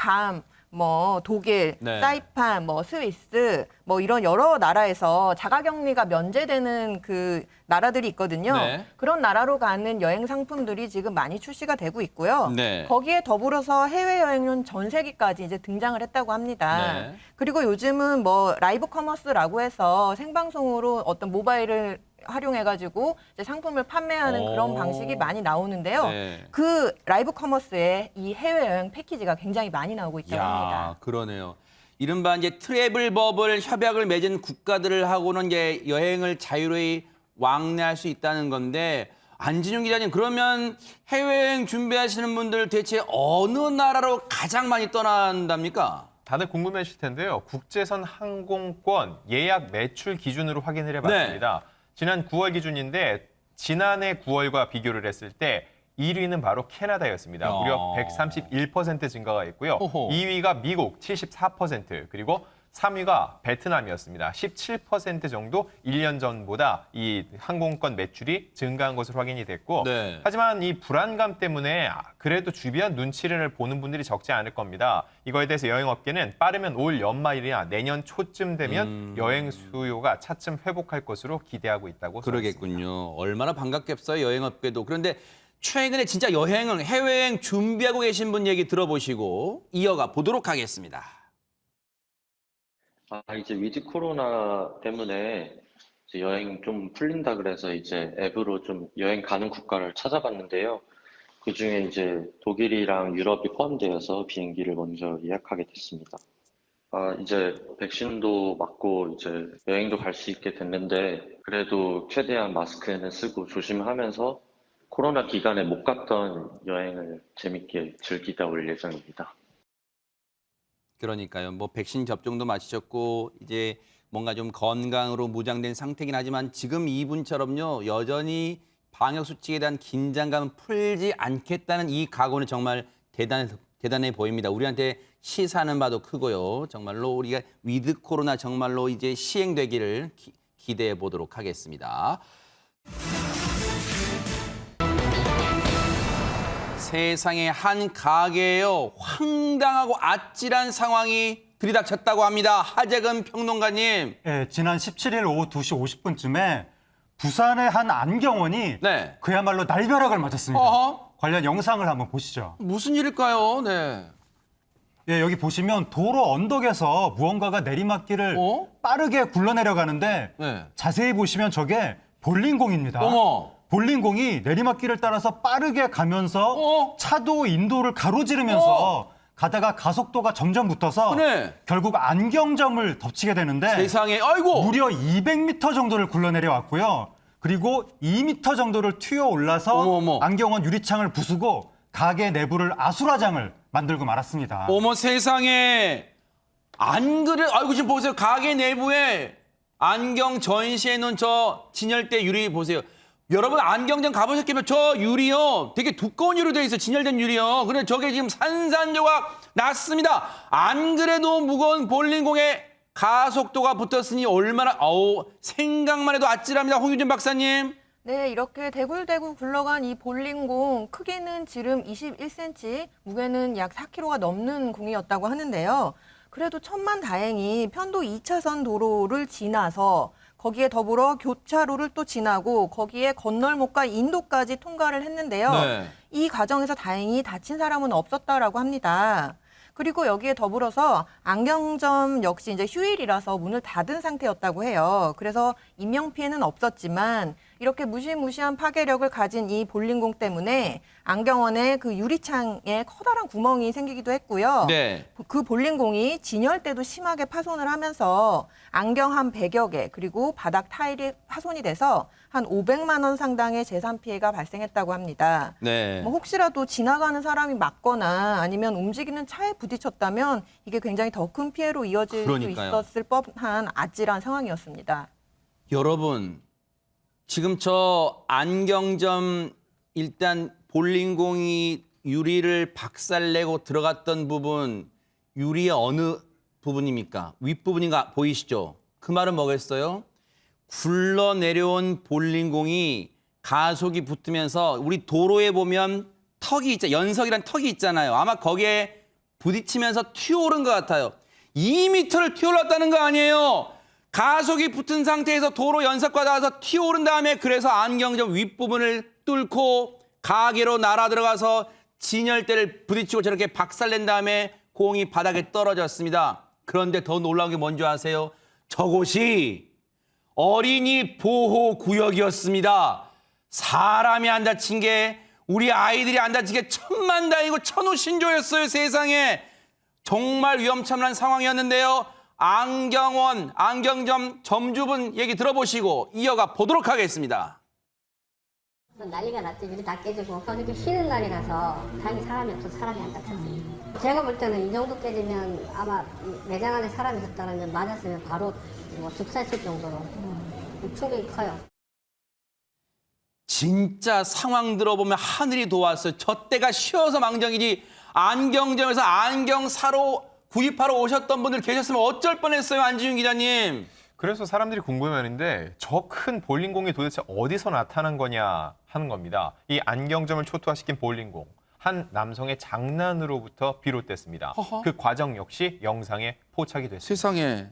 뭐 독일, 네. 사이판, 뭐 스위스, 뭐 이런 여러 나라에서 자가격리가 면제되는 그 나라들이 있거든요. 네. 그런 나라로 가는 여행 상품들이 지금 많이 출시가 되고 있고요. 네. 거기에 더불어서 해외여행용 전세기까지 이제 등장을 했다고 합니다. 네. 그리고 요즘은 뭐 라이브 커머스라고 해서 생방송으로 어떤 모바일을 활용해가지고 이제 상품을 판매하는 그런 방식이 많이 나오는데요. 네. 그 라이브 커머스에 이 해외여행 패키지가 굉장히 많이 나오고 있다고 합니다. 그러네요. 이른바 이제 트래블 버블 협약을 맺은 국가들을 하고는 이제 여행을 자유로이 왕래할 수 있다는 건데 안진용 기자님, 그러면 해외여행 준비하시는 분들 대체 어느 나라로 가장 많이 떠난답니까? 다들 궁금하실 텐데요. 국제선 항공권 예약 매출 기준으로 확인을 해봤습니다. 지난 9월 기준인데 지난해 9월과 비교를 했을 때 1위는 바로 캐나다였습니다. 무려 131% 증가가 있고요. 호호. 2위가 미국 74%, 그리고 3위가 베트남이었습니다. 17% 정도 1년 전보다 이 항공권 매출이 증가한 것으로 확인이 됐고 네. 하지만 이 불안감 때문에 그래도 주변 눈치를 보는 분들이 적지 않을 겁니다. 이거에 대해서 여행업계는 빠르면 올 연말이나 내년 초쯤 되면 여행 수요가 차츰 회복할 것으로 기대하고 있다고 그러겠군요. 얼마나 반갑겠어요, 여행업계도. 그런데 최근에 진짜 여행을, 해외여행 준비하고 계신 분 얘기 들어보시고 이어가 보도록 하겠습니다. 이제 위드 코로나 때문에 이제 여행 좀 풀린다 그래서 이제 앱으로 좀 여행 가는 국가를 찾아봤는데요. 그중에 이제 독일이랑 유럽이 포함되어서 비행기를 먼저 예약하게 됐습니다. 이제 백신도 맞고 이제 여행도 갈 수 있게 됐는데 그래도 최대한 마스크는 쓰고 조심하면서 코로나 기간에 못 갔던 여행을 재밌게 즐기다 올 예정입니다. 그러니까요. 뭐 백신 접종도 마치셨고 이제 뭔가 좀 건강으로 무장된 상태긴 하지만 지금 이분처럼요. 여전히 방역 수칙에 대한 긴장감은 풀지 않겠다는 이 각오는 정말 대단해 보입니다. 우리한테 시사하는 바도 크고요. 정말로 우리가 위드 코로나 정말로 이제 시행되기를 기대해 보도록 하겠습니다. 세상에 한 가게에요. 황당하고 아찔한 상황이 들이닥쳤다고 합니다. 하재근 평론가님. 네, 지난 17일 오후 2시 50분쯤에 부산의 한 안경원이 네. 그야말로 날벼락을 맞았습니다. 관련 영상을 한번 보시죠. 무슨 일일까요? 네. 예, 여기 보시면 도로 언덕에서 무언가가 내리막길을 빠르게 굴러내려가는데 네. 자세히 보시면 저게 볼링공입니다. 어머. 볼링공이 내리막길을 따라서 빠르게 가면서 차도 인도를 가로지르면서 가다가 가속도가 점점 붙어서 네. 결국 안경점을 덮치게 되는데 세상에, 아이고! 무려 200m 정도를 굴러내려왔고요. 그리고 2m 정도를 튀어 올라서 어머. 안경원 유리창을 부수고 가게 내부를 아수라장을 만들고 말았습니다. 어머 세상에. 안 그래? 아이고 지금 보세요. 가게 내부에 안경 전시해 놓은 저 진열대 유리 보세요. 여러분 안경점 가보셨겠지만 저 유리요. 되게 두꺼운 유리로 되어 있어요. 진열된 유리요. 근데 저게 지금 산산조각 났습니다. 안 그래도 무거운 볼링공에 가속도가 붙었으니 얼마나 생각만 해도 아찔합니다. 홍유진 박사님. 네, 이렇게 대굴대굴 굴러간 이 볼링공 크기는 지름 21cm, 무게는 약 4kg가 넘는 공이었다고 하는데요. 그래도 천만다행히 편도 2차선 도로를 지나서 거기에 더불어 교차로를 또 지나고 거기에 건널목과 인도까지 통과를 했는데요. 네. 이 과정에서 다행히 다친 사람은 없었다라고 합니다. 그리고 여기에 더불어서 안경점 역시 이제 휴일이라서 문을 닫은 상태였다고 해요. 그래서 인명피해는 없었지만 이렇게 무시무시한 파괴력을 가진 이 볼링공 때문에 안경원의 그 유리창에 커다란 구멍이 생기기도 했고요. 네. 그 볼링공이 진열대도 심하게 파손을 하면서 안경 한 100여 개 그리고 바닥 타일이 파손이 돼서 한 500만 원 상당의 재산 피해가 발생했다고 합니다. 네. 뭐 혹시라도 지나가는 사람이 맞거나 아니면 움직이는 차에 부딪혔다면 이게 굉장히 더 큰 피해로 이어질 그러니까요. 수 있었을 법한 아찔한 상황이었습니다. 여러분 지금 저 안경점 일단 볼링공이 유리를 박살내고 들어갔던 부분 유리의 어느 부분입니까? 윗부분인가 보이시죠? 그 말은 뭐겠어요? 굴러 내려온 볼링공이 가속이 붙으면서 우리 도로에 보면 턱이 있잖아요. 연석이란 턱이 있잖아요. 아마 거기에 부딪히면서 튀어오른 것 같아요. 2m를 튀어올랐다는 거 아니에요? 가속이 붙은 상태에서 도로 연석과 닿아서 튀어오른 다음에 그래서 안경점 윗부분을 뚫고 가게로 날아 들어가서 진열대를 부딪히고 저렇게 박살낸 다음에 공이 바닥에 떨어졌습니다. 그런데 더 놀라운 게 뭔지 아세요? 저곳이 어린이 보호구역이었습니다. 사람이 안 다친 게 우리 아이들이 안 다친 게 천만다행이고 천우신조였어요. 세상에. 정말 위험천만한 상황이었는데요. 안경원, 안경점 점주분 얘기 들어보시고 이어가 보도록 하겠습니다. 난리가 났죠. 유리 다 깨지고 어저께 쉬는 날이라서 다행히 사람이 없어서 사람이 안 다쳤습니다. 제가 볼 때는 이 정도 깨지면 아마 매장 안에 사람이 있었다면 맞았으면 바로 죽사했을 정도로 충격이 커요. 진짜 상황 들어보면 하늘이 도왔어요. 저 때가 쉬어서 망정이지 안경점에서 안경 사러 구입하러 오셨던 분들 계셨으면 어쩔 뻔했어요, 안지윤 기자님. 그래서 사람들이 궁금해하는데 저 큰 볼링공이 도대체 어디서 나타난 거냐 하는 겁니다. 이 안경점을 초토화시킨 볼링공. 한 남성의 장난으로부터 비롯됐습니다. 허허. 그 과정 역시 영상에 포착이 됐습니다. 세상에.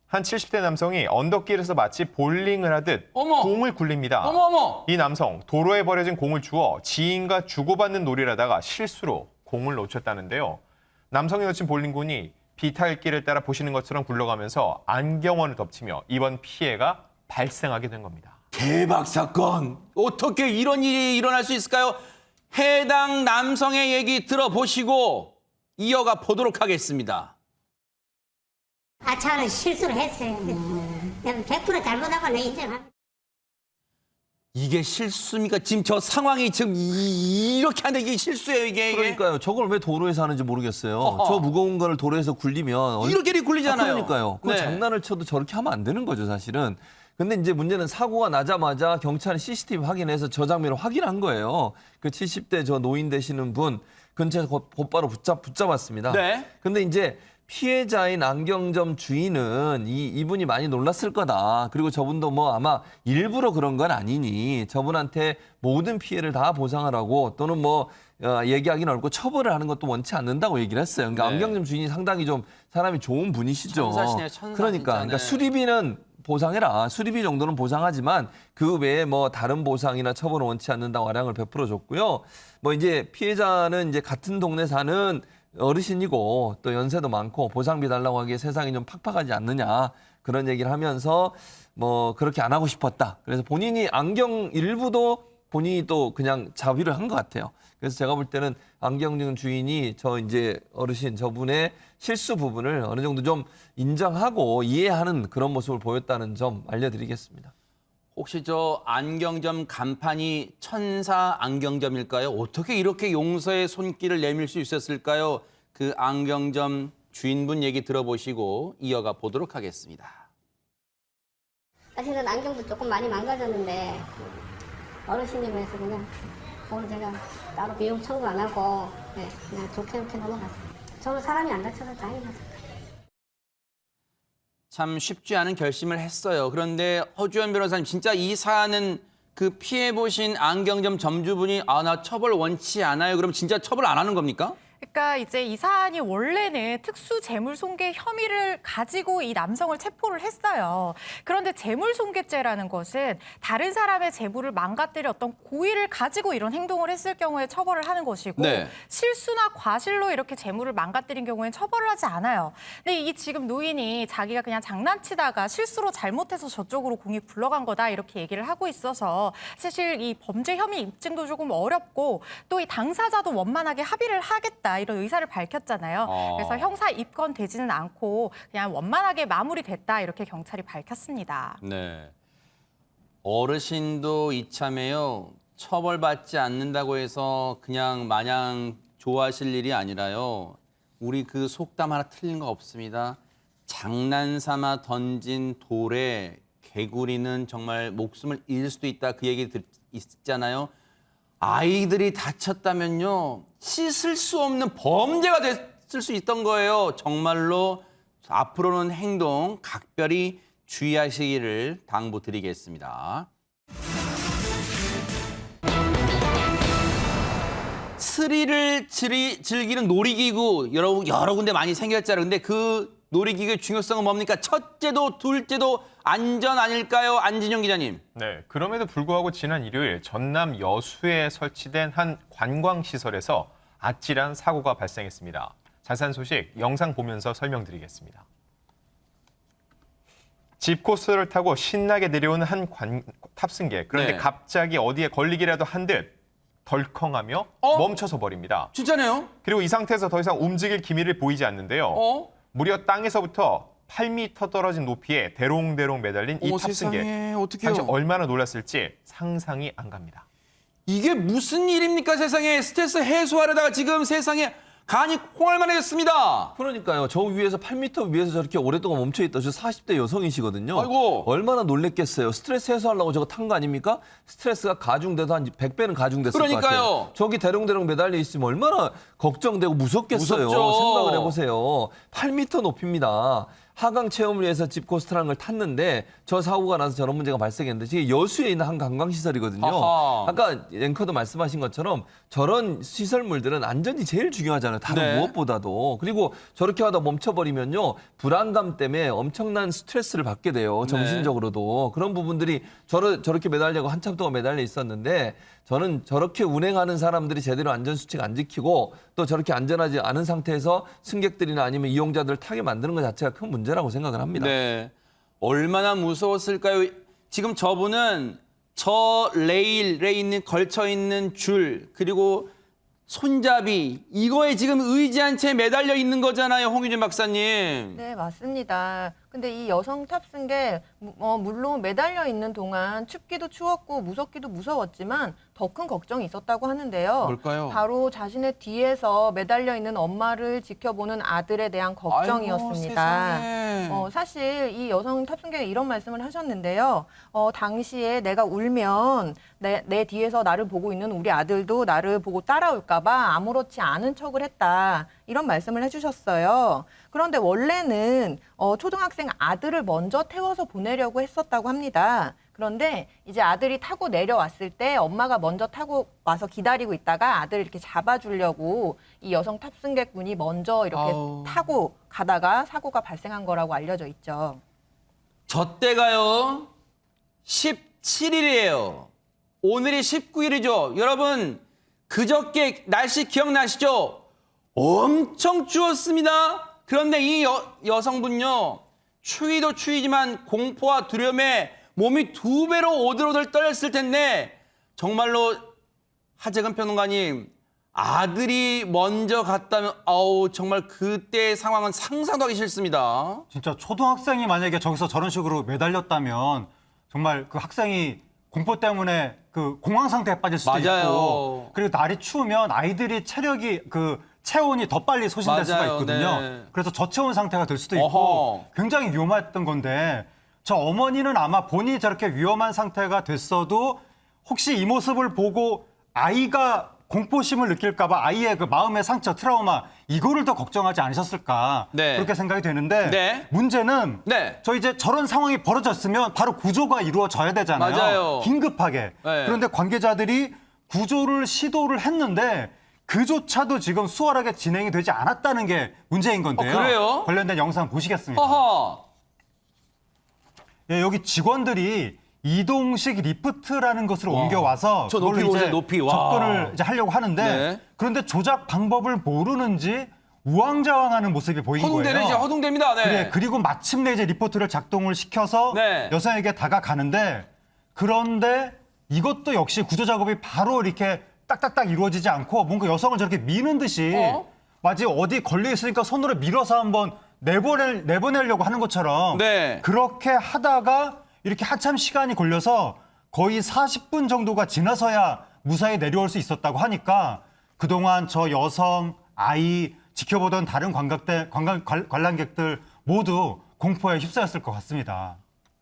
한 70대 남성이 언덕길에서 마치 볼링을 하듯 어머. 공을 굴립니다. 어머. 이 남성, 도로에 버려진 공을 주워 지인과 주고받는 놀이를 하다가 실수로 공을 놓쳤다는데요. 남성이 놓친 볼링공이 비탈길을 따라 보시는 것처럼 굴러가면서 안경원을 덮치며 이번 피해가 발생하게 된 겁니다. 대박 사건. 어떻게 이런 일이 일어날 수 있을까요? 해당 남성의 얘기 들어보시고 이어가 보도록 하겠습니다. 저는 실수를 했어요. 100% 잘못한 건 인정합니다. 이게 실수입니까? 지금 저 상황이 지금 이렇게 하는데 이게 실수예요, 이게. 그러니까요. 저걸 왜 도로에서 하는지 모르겠어요. 어허. 저 무거운 거를 도로에서 굴리면 이렇게 굴리잖아요. 그러니까요. 그 네. 장난을 쳐도 저렇게 하면 안 되는 거죠, 사실은. 근데 이제 문제는 사고가 나자마자 경찰이 CCTV 확인해서 저 장면을 확인한 거예요. 그 70대 저 노인 되시는 분 근처에서 곧바로 붙잡았습니다. 네. 근데 이제 피해자인 안경점 주인은 이분이 많이 놀랐을 거다. 그리고 저분도 뭐 아마 일부러 그런 건 아니니 저분한테 모든 피해를 다 보상하라고 또는 뭐 얘기하기는 어렵고 처벌을 하는 것도 원치 않는다고 얘기를 했어요. 그러니까 네. 안경점 주인이 상당히 좀 사람이 좋은 분이시죠. 천사시네요, 천사. 그러니까 진짜네. 수리비는 보상해라. 수리비 정도는 보상하지만 그 외에 뭐 다른 보상이나 처벌을 원치 않는다고 아량을 베풀어줬고요. 뭐 이제 피해자는 이제 같은 동네 사는 어르신이고 또 연세도 많고 보상비 달라고 하기에 세상이 좀 팍팍하지 않느냐 그런 얘기를 하면서 뭐 그렇게 안 하고 싶었다. 그래서 본인이 안경 일부도 본인이 또 그냥 자위를 한 것 같아요. 그래서 제가 볼 때는 안경점 주인이 저 이제 어르신 저분의 실수 부분을 어느 정도 좀 인정하고 이해하는 그런 모습을 보였다는 점 알려드리겠습니다. 혹시 저 안경점 간판이 천사 안경점일까요? 어떻게 이렇게 용서의 손길을 내밀 수 있었을까요? 그 안경점 주인분 얘기 들어보시고 이어가 보도록 하겠습니다. 사실은 안경도 조금 많이 망가졌는데 어르신이고 해서 그냥 오늘 제가 따로 비용 청구 안 하고 그냥 좋게 넘어갔어요. 저는 사람이 안 다쳐서 다행이었어요. 참 쉽지 않은 결심을 했어요. 그런데 허주연 변호사님 진짜 이 사안은 그 피해 보신 안경점 점주분이 나 처벌 원치 않아요. 그럼 진짜 처벌 안 하는 겁니까? 그러니까 이제 이 사안이 원래는 특수재물손괴 혐의를 가지고 이 남성을 체포를 했어요. 그런데 재물손괴죄라는 것은 다른 사람의 재물을 망가뜨려 어떤 고의를 가지고 이런 행동을 했을 경우에 처벌을 하는 것이고 네. 실수나 과실로 이렇게 재물을 망가뜨린 경우에는 처벌을 하지 않아요. 근데 이 지금 노인이 자기가 그냥 장난치다가 실수로 잘못해서 저쪽으로 공이 굴러간 거다 이렇게 얘기를 하고 있어서 사실 이 범죄 혐의 입증도 조금 어렵고 또 이 당사자도 원만하게 합의를 하겠다. 이런 의사를 밝혔잖아요. 그래서 형사 입건되지는 않고 그냥 원만하게 마무리됐다 이렇게 경찰이 밝혔습니다. 네. 어르신도 이참에요. 처벌받지 않는다고 해서 그냥 마냥 좋아하실 일이 아니라요. 우리 그 속담 하나 틀린 거 없습니다. 장난삼아 던진 돌에 개구리는 정말 목숨을 잃을 수도 있다. 그 얘기 있잖아요. 아이들이 다쳤다면요. 씻을 수 없는 범죄가 됐을 수 있던 거예요. 정말로 앞으로는 행동 각별히 주의하시기를 당부드리겠습니다. 스릴을 즐기는 놀이기구 여러 군데 많이 생겼잖아요. 근데 그 놀이기구의 중요성은 뭡니까? 첫째도 둘째도 안전 아닐까요? 안진영 기자님. 네, 그럼에도 불구하고 지난 일요일 전남 여수에 설치된 한 관광시설에서 아찔한 사고가 발생했습니다. 자세한 소식 영상 보면서 설명드리겠습니다. 집 코스를 타고 신나게 내려오는 한 탑승객. 그런데 네. 갑자기 어디에 걸리기라도 한 듯 덜컹하며 멈춰서 버립니다. 진짜네요? 그리고 이 상태에서 더 이상 움직일 기미를 보이지 않는데요. 무려 땅에서부터 8m 떨어진 높이에 대롱대롱 매달린 이 탑승객. 세상에, 어떡해요? 당시 얼마나 놀랐을지 상상이 안 갑니다. 이게 무슨 일입니까 세상에. 스트레스 해소하려다가 지금 세상에 간이 콩알만해졌습니다. 그러니까요. 저 위에서 8m 위에서 저렇게 오랫동안 멈춰있다. 저 40대 여성이시거든요. 아이고. 얼마나 놀랬겠어요. 스트레스 해소하려고 저거 탄 거 아닙니까? 스트레스가 가중돼서 한 100배는 가중됐을 것 그러니까요. 같아요. 저기 대롱대롱 매달려 있으면 얼마나 걱정되고 무섭겠어요. 무섭죠. 생각을 해보세요. 8m 높이입니다. 하강 체험을 위해서 집코스트라는 걸 탔는데 저 사고가 나서 저런 문제가 발생했는데 지금 여수에 있는 한 관광시설이거든요. 아하. 아까 앵커도 말씀하신 것처럼 저런 시설물들은 안전이 제일 중요하잖아요. 다른 네. 무엇보다도. 그리고 저렇게 하다 멈춰버리면요. 불안감 때문에 엄청난 스트레스를 받게 돼요. 정신적으로도. 그런 부분들이 저렇게 매달려고 한참 동안 매달려 있었는데 저는 저렇게 운행하는 사람들이 제대로 안전수칙 안 지키고 또 저렇게 안전하지 않은 상태에서 승객들이나 아니면 이용자들을 타게 만드는 것 자체가 큰 문제라고 생각을 합니다. 네. 얼마나 무서웠을까요? 지금 저분은 저 레일에 있는 걸쳐 있는 줄 그리고 손잡이 이거에 지금 의지한 채 매달려 있는 거잖아요, 홍유진 박사님. 네, 맞습니다. 근데 이 여성 탑승객 물론 매달려 있는 동안 춥기도 추웠고 무섭기도 무서웠지만 더 큰 걱정이 있었다고 하는데요. 뭘까요? 바로 자신의 뒤에서 매달려 있는 엄마를 지켜보는 아들에 대한 걱정이었습니다. 아이고, 세상에. 사실 이 여성 탑승객이 이런 말씀을 하셨는데요. 당시에 내가 울면 내 뒤에서 나를 보고 있는 우리 아들도 나를 보고 따라올까 봐 아무렇지 않은 척을 했다. 이런 말씀을 해주셨어요. 그런데 원래는 초등학생 아들을 먼저 태워서 보내려고 했었다고 합니다. 그런데 이제 아들이 타고 내려왔을 때 엄마가 먼저 타고 와서 기다리고 있다가 아들을 이렇게 잡아주려고 이 여성 탑승객분이 먼저 이렇게 타고 가다가 사고가 발생한 거라고 알려져 있죠. 저 때가요 17일이에요. 오늘이 19일이죠. 여러분 그저께 날씨 기억나시죠? 엄청 추웠습니다. 그런데 이 여성분요. 추위도 추위지만 공포와 두려움에 몸이 2배로 오들오들 떨렸을 텐데 정말로 하재근 평론가님 아들이 먼저 갔다면 정말 그때의 상황은 상상도 하기 싫습니다. 진짜 초등학생이 만약에 저기서 저런 식으로 매달렸다면 정말 그 학생이 공포 때문에 그 공황 상태에 빠질 수도 맞아요. 있고 그리고 날이 추우면 아이들이 체온이 더 빨리 소진될 수가 맞아요. 있거든요. 네. 그래서 저체온 상태가 될 수도 있고 어허. 굉장히 위험했던 건데 저 어머니는 아마 본인이 저렇게 위험한 상태가 됐어도 혹시 이 모습을 보고 아이가 공포심을 느낄까 봐 아이의 그 마음의 상처, 트라우마 이거를 더 걱정하지 않으셨을까 네. 그렇게 생각이 되는데 네. 문제는 네. 저 이제 저런 상황이 벌어졌으면 바로 구조가 이루어져야 되잖아요. 맞아요. 긴급하게. 네. 그런데 관계자들이 구조를 시도를 했는데 그조차도 지금 수월하게 진행이 되지 않았다는 게 문제인 건데요. 그래요? 관련된 영상 보시겠습니다. 허허. 예, 여기 직원들이 이동식 리프트라는 것을 옮겨와서 저 높이 그걸로 보세요, 이제 높이. 와. 접근을 이제 하려고 하는데 네. 그런데 조작 방법을 모르는지 우왕좌왕하는 모습이 보인 허둥대는 이제 거예요. 허둥댑니다. 네. 그래, 그리고 마침내 이제 리포트를 작동을 시켜서 네. 여성에게 다가가는데 그런데 이것도 역시 구조 작업이 바로 이렇게 딱딱딱 이루어지지 않고 뭔가 여성을 저렇게 미는 듯이 마치 어디 걸려 있으니까 손으로 밀어서 한번 내보내려고 하는 것처럼 네. 그렇게 하다가 이렇게 한참 시간이 걸려서 거의 40분 정도가 지나서야 무사히 내려올 수 있었다고 하니까 그동안 저 여성, 아이 지켜보던 다른 관람객들 모두 공포에 휩싸였을 것 같습니다.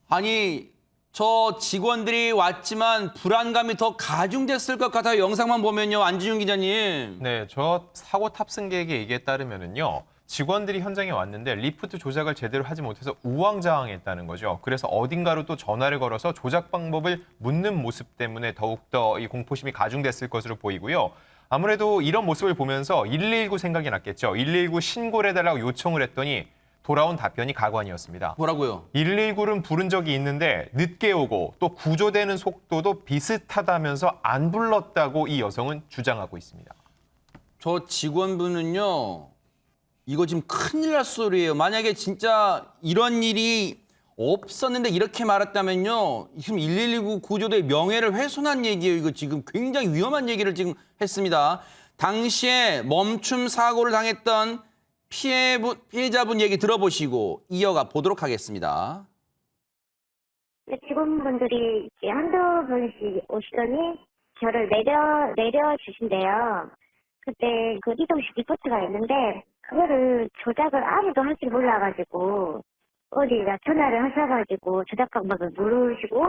아니 저 직원들이 왔지만 불안감이 더 가중됐을 것 같아요. 영상만 보면요. 안지윤 기자님. 네, 저 사고 탑승객의 얘기에 따르면은요. 직원들이 현장에 왔는데 리프트 조작을 제대로 하지 못해서 우왕좌왕했다는 거죠. 그래서 어딘가로 또 전화를 걸어서 조작 방법을 묻는 모습 때문에 더욱더 이 공포심이 가중됐을 것으로 보이고요. 아무래도 이런 모습을 보면서 119 생각이 났겠죠. 119 신고를 해달라고 요청을 했더니 돌아온 답변이 가관이었습니다. 뭐라고요? 119를 부른 적이 있는데 늦게 오고 또 구조되는 속도도 비슷하다면서 안 불렀다고 이 여성은 주장하고 있습니다. 저 직원분은요. 이거 지금 큰일 날 소리예요. 만약에 진짜 이런 일이 없었는데 이렇게 말했다면요. 지금 119 구조대의 명예를 훼손한 얘기예요. 이거 지금 굉장히 위험한 얘기를 지금 했습니다. 당시에 멈춤 사고를 당했던 피해자분 얘기 들어보시고 이어가 보도록 하겠습니다. 직원분들이 한두 분씩 오시더니 저를 내려주신대요. 그때 그 이동식 리포트가 있는데 그거를 조작을 아무도 할 줄 몰라가지고 어디다 전화를 하셔가지고 조작 방법을 모르시고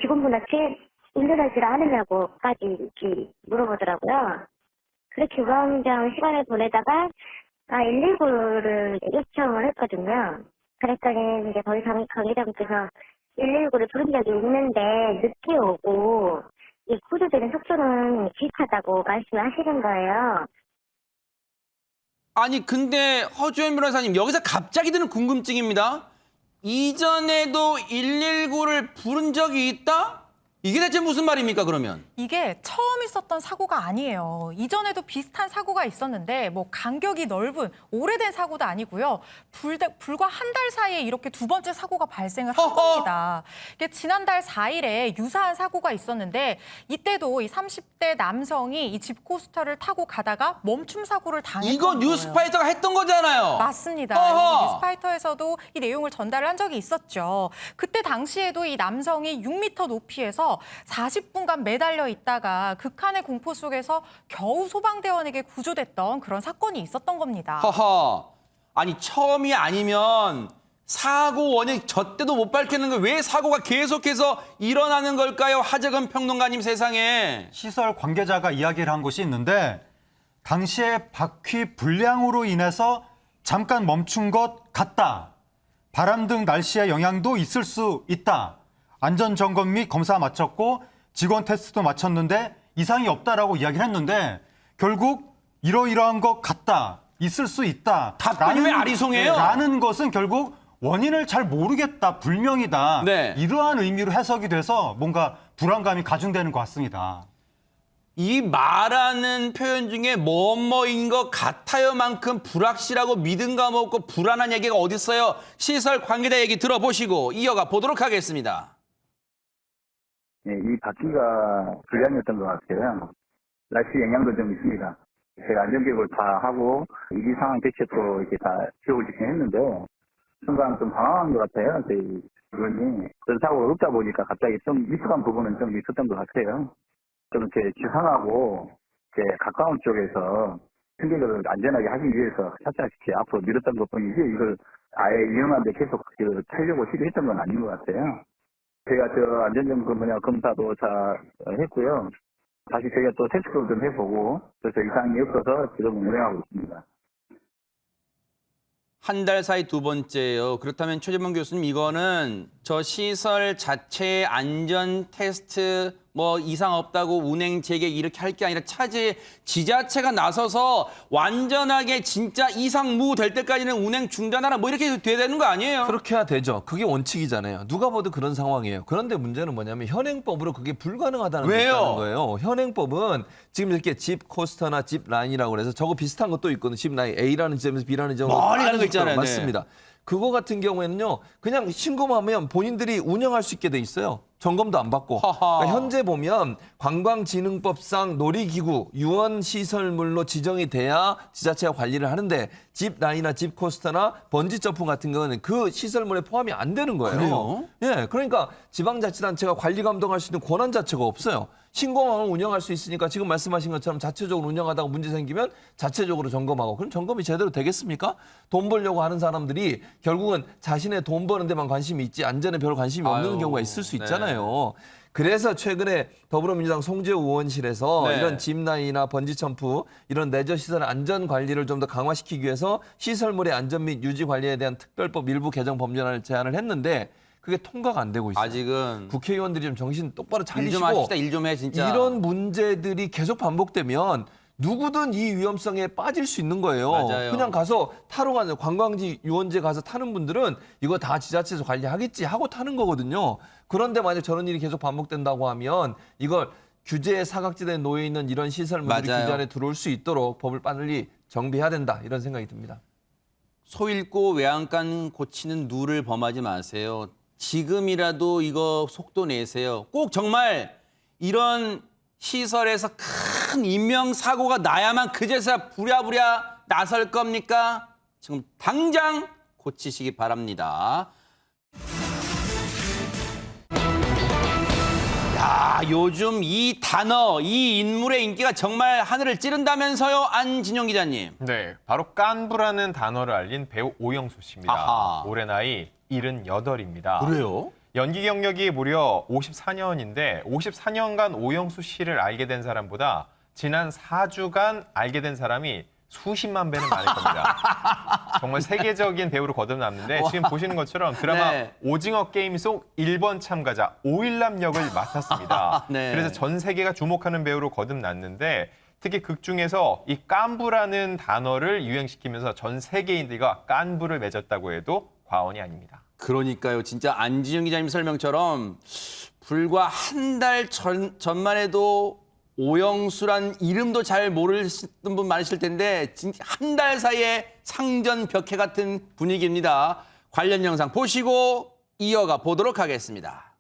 직원분한테 운전하지 않으냐고까지 이렇게 물어보더라고요. 그렇게 우왕좌왕 시간을 보내다가 119를 요청을 했거든요. 그랬더니 이제 더 이상 관계자분께서 119를 부른 적이 있는데 늦게 오고 이 구조되는 속도는 비슷하다고 말씀하시는 거예요. 아니 근데 허주현 변호사님 여기서 갑자기 드는 궁금증입니다. 이전에도 119를 부른 적이 있다? 이게 대체 무슨 말입니까 그러면? 이게 처음 있었던 사고가 아니에요. 이전에도 비슷한 사고가 있었는데 뭐 간격이 넓은 오래된 사고도 아니고요. 불과 한 달 사이에 이렇게 두 번째 사고가 발생을 한 겁니다. 이게 지난달 4일에 유사한 사고가 있었는데 이때도 이 30대 남성이 이 집코스터를 타고 가다가 멈춤 사고를 당했던 이거 거예요. 뉴스파이터가 했던 거잖아요. 맞습니다. 어허. 뉴스파이터에서도 이 내용을 전달을 한 적이 있었죠. 그때 당시에도 이 남성이 6m 높이에서 40분간 매달려 있다가 극한의 공포 속에서 겨우 소방대원에게 구조됐던 그런 사건이 있었던 겁니다. 허허. 아니 처음이 아니면 사고 원인 저 때도 못 밝혔는 게 왜 사고가 계속해서 일어나는 걸까요? 하재근 평론가님 세상에. 시설 관계자가 이야기를 한 곳이 있는데 당시에 바퀴 불량으로 인해서 잠깐 멈춘 것 같다. 바람 등 날씨의 영향도 있을 수 있다. 안전점검 및 검사 마쳤고 직원 테스트도 마쳤는데 이상이 없다라고 이야기를 했는데 결국 이러이러한 것 같다. 있을 수 있다. 답변이 왜 아리송해요? 라는 것은 결국 원인을 잘 모르겠다. 불명이다. 네. 이러한 의미로 해석이 돼서 뭔가 불안감이 가중되는 것 같습니다. 이 말하는 표현 중에 뭐뭐인 것 같아요만큼 불확실하고 믿음감 없고 불안한 얘기가 어디 있어요? 시설 관계자 얘기 들어보시고 이어가 보도록 하겠습니다. 네, 이 바퀴가 불량이었던 것 같아요. 날씨 영향도 좀 있습니다. 제가 안전교육을 다 하고 위기 상황 대처도 이렇게 다 교육을 진행했는데 순간 좀 당황한 것 같아요. 저희 직원이 그런 사고가 없다 보니까 갑자기 좀 미숙한 부분은 좀 있었던 것 같아요. 좀 이렇게 지상하고 이렇게 가까운 쪽에서 승객을 안전하게 하기 위해서 살짝 이렇게 앞으로 밀었던 것뿐이지 이걸 아예 위험한데 계속 타려고 시도했던 건 아닌 것 같아요. 제가 안전점검 검사도 다 했고요. 다시 저희가 또 테스트도 좀 해보고 그래서 이상이 없어서 지금 운행하고 있습니다. 한 달 사이 두 번째예요. 그렇다면 최재범 교수님 이거는 저 시설 자체의 안전 테스트 뭐 이상 없다고 운행 재개 이렇게 할 게 아니라 차제 지자체가 나서서 완전하게 진짜 이상 무 될 때까지는 운행 중단하라 뭐 이렇게 돼야 되는 거 아니에요? 그렇게 해야 되죠. 그게 원칙이잖아요. 누가 봐도 그런 상황이에요. 그런데 문제는 뭐냐면 현행법으로 그게 불가능하다는 게 왜요? 있다는 거예요. 현행법은 지금 이렇게 집 코스터나 집 라인이라고 그래서 저거 비슷한 것도 있거든요. 집 라인 A라는 지점에서 B라는 지점 멀리 가는 거 있잖아요. 네. 맞습니다. 그거 같은 경우에는요. 그냥 신고만 하면 본인들이 운영할 수 있게 돼 있어요. 점검도 안 받고. 그러니까 현재 보면 관광진흥법상 놀이기구, 유원시설물로 지정이 돼야 지자체가 관리를 하는데 집 라인이나 집 코스터나 번지점프 같은 거는 그 시설물에 포함이 안 되는 거예요. 그래요? 예, 그러니까 지방자치단체가 관리 감독할 수 있는 권한 자체가 없어요. 신고만 운영할 수 있으니까 지금 말씀하신 것처럼 자체적으로 운영하다가 문제 생기면 자체적으로 점검하고 그럼 점검이 제대로 되겠습니까? 돈 벌려고 하는 사람들이 결국은 자신의 돈 버는 데만 관심이 있지 안전에 별 관심이 없는 경우가 있을 수 있잖아요. 그래서 최근에 더불어민주당 송재호 의원실에서 이런 짚라인이나 번지점프 이런 레저 시설의 안전 관리를 좀 더 강화시키기 위해서 시설물의 안전 및 유지 관리에 대한 특별법 일부 개정 법률안을 제안을 했는데 그게 통과가 안 되고 있어요. 아직은 국회의원들이 좀 정신 똑바로 차리시고 일 좀 합시다. 일 좀 해 진짜. 이런 문제들이 계속 반복되면 누구든 이 위험성에 빠질 수 있는 거예요. 맞아요. 그냥 가서 타러 가는 관광지 유원지에 가서 타는 분들은 이거 다 지자체에서 관리하겠지 하고 타는 거거든요. 그런데 만약 저런 일이 계속 반복된다고 하면 이걸 규제의 사각지대에 놓여 있는 이런 시설물들이 맞아요. 규제 안에 들어올 수 있도록 법을 빨리 정비해야 된다 이런 생각이 듭니다. 소 잃고 외양간 고치는 누를 범하지 마세요. 지금이라도 이거 속도 내세요. 꼭 정말 이런 시설에서 큰 인명사고가 나야만 그제서야 부랴부랴 나설 겁니까? 지금 당장 고치시기 바랍니다. 야, 요즘 이 단어, 이 인물의 인기가 정말 하늘을 찌른다면서요, 안진용 기자님. 네, 바로 깐부라는 단어를 알린 배우 오영수 씨입니다. 아하. 올해 나이 78입니다. 그래요? 연기 경력이 무려 54년인데 54년간 오영수 씨를 알게 된 사람보다 지난 4주간 알게 된 사람이 수십만 배는 많을 겁니다. 정말 세계적인 배우로 거듭났는데 지금 보시는 것처럼 드라마 네. 오징어 게임 속 1번 참가자 오일남 역을 맡았습니다. 네. 그래서 전 세계가 주목하는 배우로 거듭났는데 특히 극 중에서 이 깐부라는 단어를 유행시키면서 전 세계인들과 깐부를 맺었다고 해도 과언이 아닙니다. 그러니까요. 진짜 안진용 기자님 설명처럼 불과 한 달 전만 해도 오영수란 이름도 잘 모르시는 분 많으실 텐데 진짜 한 달 사이에 상전벽해 같은 분위기입니다. 관련 영상 보시고 이어가 보도록 하겠습니다.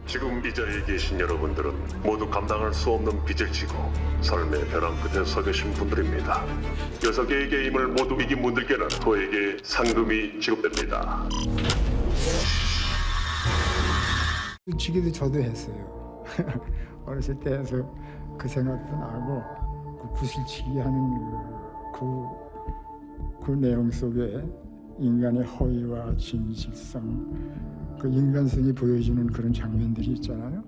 지금 이 자리에 계신 여러분들은 모두 감당할 수 없는 빚을 지고 삶의 벼랑 끝에 서 계신 분들입니다. 6개의 게임을 모두 이긴 분들께는 저에게 상금이 지급됩니다. 지기도 저도 했어요. 어렸을 때 해서 그 생각도 나고 그 구슬치기 하는 그 내용 속에 인간의 허위와 진실성, 그 인간성이 보여주는 그런 장면들이 있잖아요.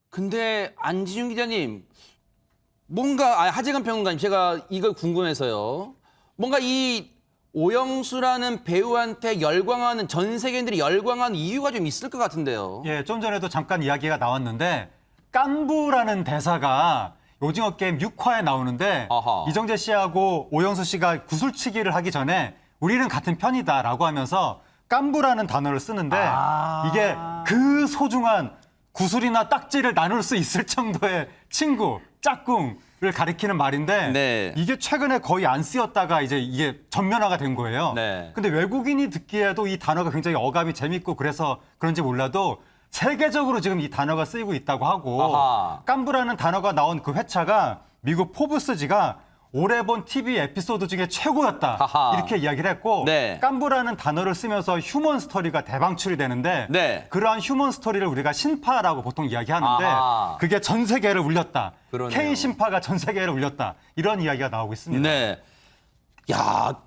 근데 안진용 기자님, 뭔가 하재근 평론가님, 제가 이걸 궁금해서요. 뭔가 이 오영수라는 배우한테 열광하는 전 세계인들이 열광하는 이유가 좀 있을 것 같은데요. 예, 좀 전에도 잠깐 이야기가 나왔는데 깐부라는 대사가 오징어 게임 6화에 나오는데 아하. 이정재 씨하고 오영수 씨가 구슬치기를 하기 전에 우리는 같은 편이다라고 하면서 깐부라는 단어를 쓰는데 이게 그 소중한 구슬이나 딱지를 나눌 수 있을 정도의 친구, 짝꿍을 가리키는 말인데 네. 이게 최근에 거의 안 쓰였다가 이제 이게 전면화가 된 거예요. 네. 근데 외국인이 듣기에도 이 단어가 굉장히 어감이 재밌고 그래서 그런지 몰라도 세계적으로 지금 이 단어가 쓰이고 있다고 하고 아하. 깐부라는 단어가 나온 그 회차가 미국 포브스지가 올해 본 TV 에피소드 중에 최고였다. 아하. 이렇게 이야기를 했고 네. 깐부라는 단어를 쓰면서 휴먼 스토리가 대방출이 되는데 네. 그러한 휴먼 스토리를 우리가 신파라고 보통 이야기하는데 아하. 그게 전 세계를 울렸다. 그러네요. K 신파가 전 세계를 울렸다. 이런 이야기가 나오고 있습니다. 네. 야,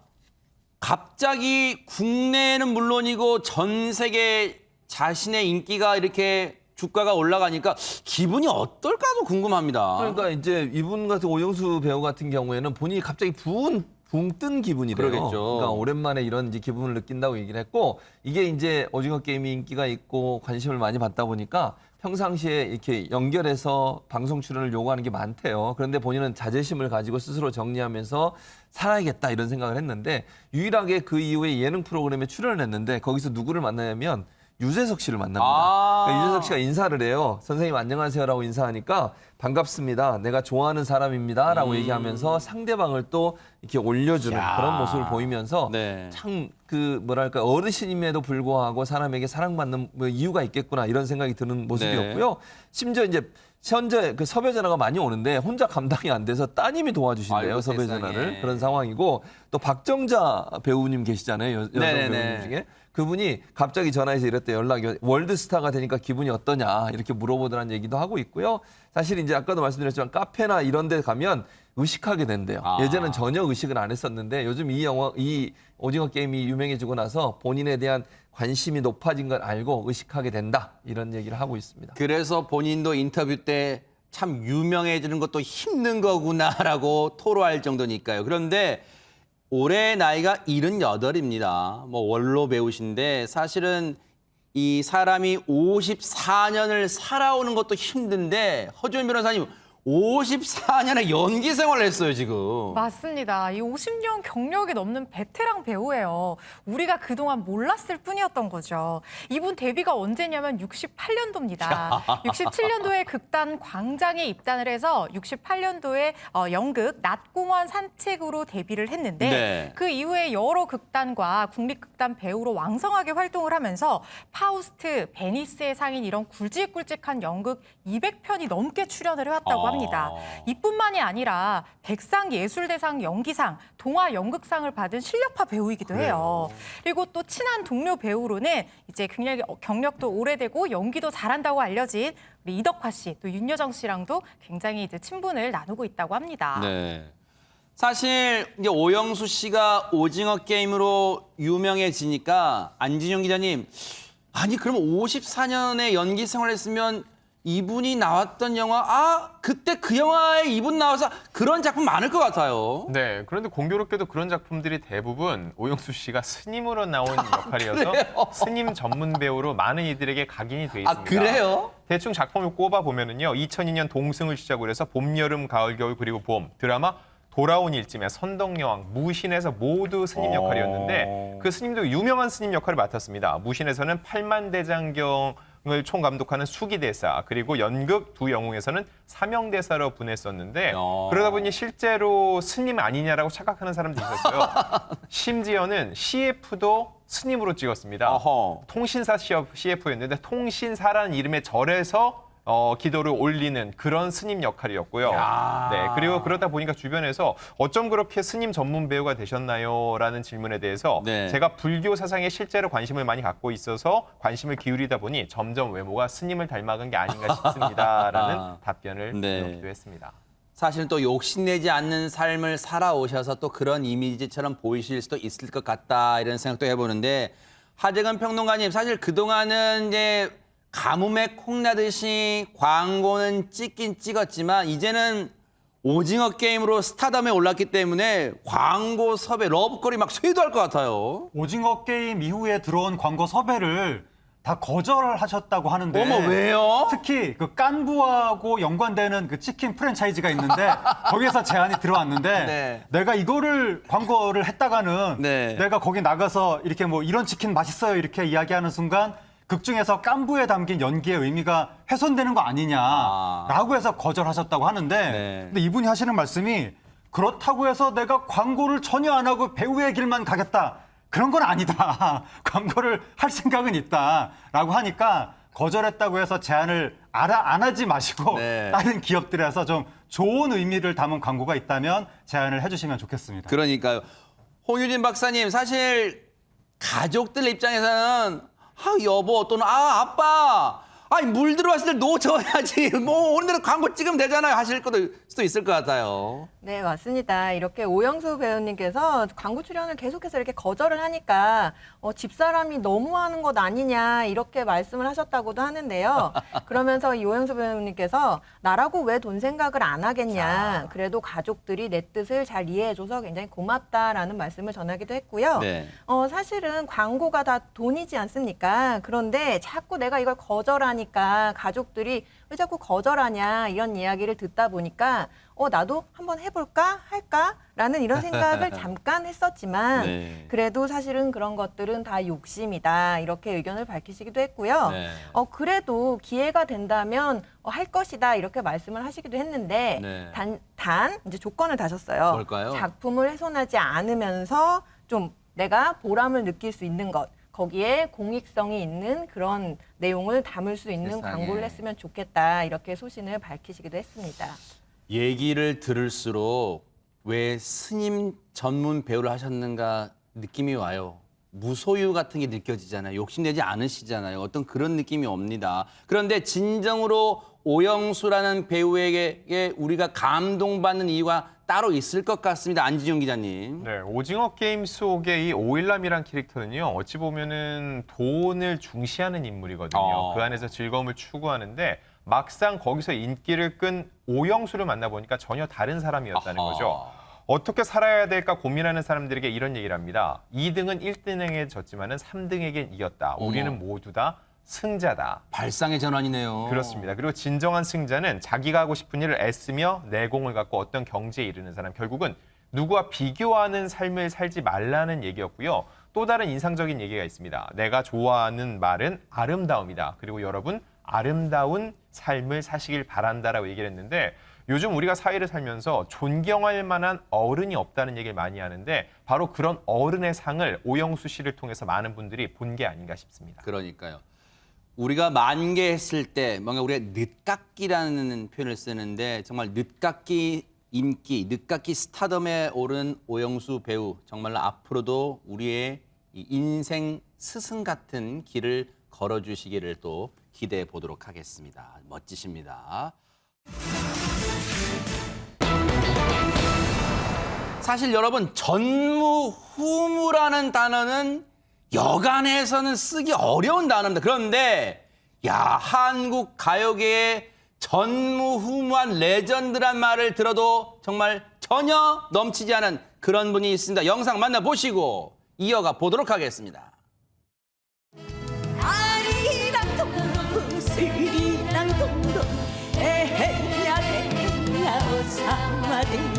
갑자기 국내는 물론이고 전 세계 자신의 인기가 이렇게 주가가 올라가니까 기분이 어떨까도 궁금합니다. 그러니까 이제 이분 같은 오영수 배우 같은 경우에는 본인이 갑자기 붕 뜬 기분이래요. 그러겠죠. 그러니까 오랜만에 이런 이제 기분을 느낀다고 얘기를 했고 이게 이제 오징어 게임이 인기가 있고 관심을 많이 받다 보니까 평상시에 이렇게 연결해서 방송 출연을 요구하는 게 많대요. 그런데 본인은 자제심을 가지고 스스로 정리하면서 살아야겠다 이런 생각을 했는데 유일하게 그 이후에 예능 프로그램에 출연을 했는데 거기서 누구를 만나냐면 유재석 씨를 만납니다. 그러니까 유재석 씨가 인사를 해요. 선생님 안녕하세요라고 인사하니까 반갑습니다. 내가 좋아하는 사람입니다라고 얘기하면서 상대방을 또 이렇게 올려주는 그런 모습을 보이면서 네. 참 그 뭐랄까 어르신임에도 불구하고 사람에게 사랑받는 뭐 이유가 있겠구나 이런 생각이 드는 모습이었고요. 심지어 이제 현재 그 섭외 전화가 많이 오는데 혼자 감당이 안 돼서 따님이 도와주신대요. 아이고, 섭외 세상에. 전화를. 그런 상황이고 또 박정자 배우님 계시잖아요. 여성 네네네. 배우님 중에. 그분이 갑자기 전화해서 이랬대 연락이 월드스타가 되니까 기분이 어떠냐 이렇게 물어보더라는 얘기도 하고 있고요. 사실 이제 아까도 말씀드렸지만 카페나 이런 데 가면 의식하게 된대요. 예전엔 전혀 의식을 안 했었는데 요즘 이 오징어 게임이 유명해지고 나서 본인에 대한 관심이 높아진 걸 알고 의식하게 된다. 이런 얘기를 하고 있습니다. 그래서 본인도 인터뷰 때 참 유명해지는 것도 힘든 거구나라고 토로할 정도니까요. 그런데 올해 나이가 78입니다. 뭐 원로 배우신데 사실은 이 사람이 54년을 살아오는 것도 힘든데 허주연 변호사님 54년의 연기 생활을 했어요, 지금. 맞습니다. 이 50년 경력이 넘는 베테랑 배우예요. 우리가 그동안 몰랐을 뿐이었던 거죠. 이분 데뷔가 언제냐면 68년도입니다. 67년도에 극단 광장에 입단을 해서 68년도에 연극 낮공원 산책으로 데뷔를 했는데 네. 그 이후에 여러 극단과 국립극단 배우로 왕성하게 활동을 하면서 파우스트, 베니스의 상인 이런 굵직굵직한 연극 200편이 넘게 출연을 해왔다고 합니다. 이뿐만이 아니라 백상예술대상 연기상, 동아연극상을 받은 실력파 배우이기도 해요. 그리고 또 친한 동료 배우로는 이제 굉장히 경력도 오래되고 연기도 잘한다고 알려진 우리 이덕화 씨, 또 윤여정 씨랑도 굉장히 이제 친분을 나누고 있다고 합니다. 네. 사실 이제 오영수 씨가 오징어 게임으로 유명해지니까 안진영 기자님, 아니 그럼 54년에 연기 생활을 했으면 이분이 나왔던 영화, 그때 그 영화에 이분 나와서 그런 작품 많을 것 같아요. 네, 그런데 공교롭게도 그런 작품들이 대부분 오영수 씨가 스님으로 나온 역할이어서 스님 전문 배우로 많은 이들에게 각인이 돼 있습니다. 그래요? 대충 작품을 꼽아보면은요, 2002년 동승을 시작으로 해서 봄, 여름, 가을, 겨울 그리고 봄 드라마 돌아온 일쯤에 선덕여왕, 무신에서 모두 스님 역할이었는데 그 스님도 유명한 스님 역할을 맡았습니다. 무신에서는 팔만대장경을 총감독하는 수기대사, 그리고 연극 두 영웅에서는 사명대사로 분했었는데 그러다 보니 실제로 스님 아니냐라고 착각하는 사람도 있었어요. 심지어는 CF도 스님으로 찍었습니다. 통신사 CF였는데 통신사라는 이름의 절에서 기도를 올리는 그런 스님 역할이었고요. 네, 그리고 그러다 보니까 주변에서 어쩜 그렇게 스님 전문 배우가 되셨나요? 라는 질문에 대해서 제가 불교 사상에 실제로 관심을 많이 갖고 있어서 관심을 기울이다 보니 점점 외모가 스님을 닮아간 게 아닌가 싶습니다. 라는 답변을 드리기도 했습니다. 사실 또 욕심내지 않는 삶을 살아오셔서 또 그런 이미지처럼 보이실 수도 있을 것 같다, 이런 생각도 해보는데, 하재근 평론가님, 사실 그동안은 이제 가뭄에 콩나듯이 광고는 찍긴 찍었지만 이제는 오징어 게임으로 스타덤에 올랐기 때문에 광고 섭외, 러브콜이 막 쇄도할 것 같아요. 오징어 게임 이후에 들어온 광고 섭외를 다 거절하셨다고 하는데. 어머, 왜요? 특히 그 깐부하고 연관되는 그 치킨 프랜차이즈가 있는데 거기에서 제안이 들어왔는데 내가 이거를 광고를 했다가는 내가 거기 나가서 이렇게 뭐 이런 치킨 맛있어요 이렇게 이야기하는 순간 극 중에서 깐부에 담긴 연기의 의미가 훼손되는 거 아니냐라고 해서 거절하셨다고 하는데 근데 이분이 하시는 말씀이 그렇다고 해서 내가 광고를 전혀 안 하고 배우의 길만 가겠다. 그런 건 아니다. 광고를 할 생각은 있다라고 하니까 거절했다고 해서 제안을 안 하지 마시고 다른 기업들에서 좀 좋은 의미를 담은 광고가 있다면 제안을 해주시면 좋겠습니다. 그러니까요. 홍유진 박사님, 사실 가족들 입장에서는 여보 또는 아빠, 물 들어왔을 때 놓쳐야지. 뭐 오늘은 광고 찍으면 되잖아요. 하실 수도 있을 것 같아요. 네, 맞습니다. 이렇게 오영수 배우님께서 광고 출연을 계속해서 이렇게 거절을 하니까 집사람이 너무하는 것 아니냐 이렇게 말씀을 하셨다고도 하는데요. 그러면서 이 오영수 배우님께서 나라고 왜 돈 생각을 안 하겠냐. 그래도 가족들이 내 뜻을 잘 이해해줘서 굉장히 고맙다라는 말씀을 전하기도 했고요. 사실은 광고가 다 돈이지 않습니까? 그런데 자꾸 내가 이걸 거절하니까 가족들이 왜 자꾸 거절하냐 이런 이야기를 듣다 보니까 나도 한번 해볼까 할까라는 이런 생각을 잠깐 했었지만 그래도 사실은 그런 것들은 다 욕심이다 이렇게 의견을 밝히시기도 했고요. 그래도 기회가 된다면 할 것이다 이렇게 말씀을 하시기도 했는데 단 이제 조건을 다셨어요. 뭘까요? 작품을 훼손하지 않으면서 좀 내가 보람을 느낄 수 있는 것. 거기에 공익성이 있는 그런 내용을 담을 수 있는 광고를 했으면 좋겠다 이렇게 소신을 밝히시기도 했습니다. 얘기를 들을수록 왜 스님 전문 배우를 하셨는가 느낌이 와요. 무소유 같은 게 느껴지잖아요. 욕심내지 않으시잖아요. 어떤 그런 느낌이 옵니다. 그런데 진정으로 오영수라는 배우에게 우리가 감동받는 이유가 따로 있을 것 같습니다. 안진영 기자님. 네, 오징어 게임 속의 이 오일남이란 캐릭터는요. 어찌 보면은 돈을 중시하는 인물이거든요. 그 안에서 즐거움을 추구하는데 막상 거기서 인기를 끈 오영수를 만나보니까 전혀 다른 사람이었다는 거죠. 어떻게 살아야 될까 고민하는 사람들에게 이런 얘기를 합니다. 2등은 1등에게 졌지만 3등에겐 이겼다. 우리는 모두 다 승자다. 발상의 전환이네요. 그렇습니다. 그리고 진정한 승자는 자기가 하고 싶은 일을 애쓰며 내공을 갖고 어떤 경지에 이르는 사람. 결국은 누구와 비교하는 삶을 살지 말라는 얘기였고요. 또 다른 인상적인 얘기가 있습니다. 내가 좋아하는 말은 아름다움이다. 그리고 여러분 아름다운 삶을 사시길 바란다라고 얘기를 했는데 요즘 우리가 사회를 살면서 존경할 만한 어른이 없다는 얘기를 많이 하는데 바로 그런 어른의 상을 오영수 씨를 통해서 많은 분들이 본 게 아닌가 싶습니다. 그러니까요. 우리가 만개했을 때 뭔가 우리가 늦깎이라는 표현을 쓰는데 정말 늦깎이 인기, 늦깎이 스타덤에 오른 오영수 배우 정말로 앞으로도 우리의 이 인생 스승 같은 길을 걸어주시기를 또 기대해 보도록 하겠습니다. 멋지십니다. 사실 여러분 전무후무라는 단어는 여간에서는 쓰기 어려운 단어입니다. 그런데 야 한국 가요계의 전무후무한 레전드란 말을 들어도 정말 전혀 넘치지 않은 그런 분이 있습니다. 영상 만나보시고 이어가 보도록 하겠습니다. 아리랑 동동 스리랑 동동 에헤야 에헤야 오사마댕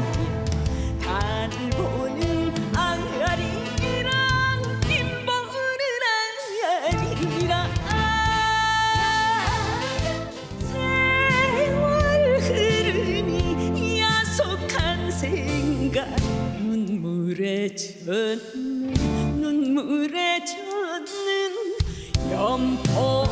달을 보는 앙아리랑 김 보는 앙아리랑 세월 흐르니 야속한 생각 눈물에 젖는 연포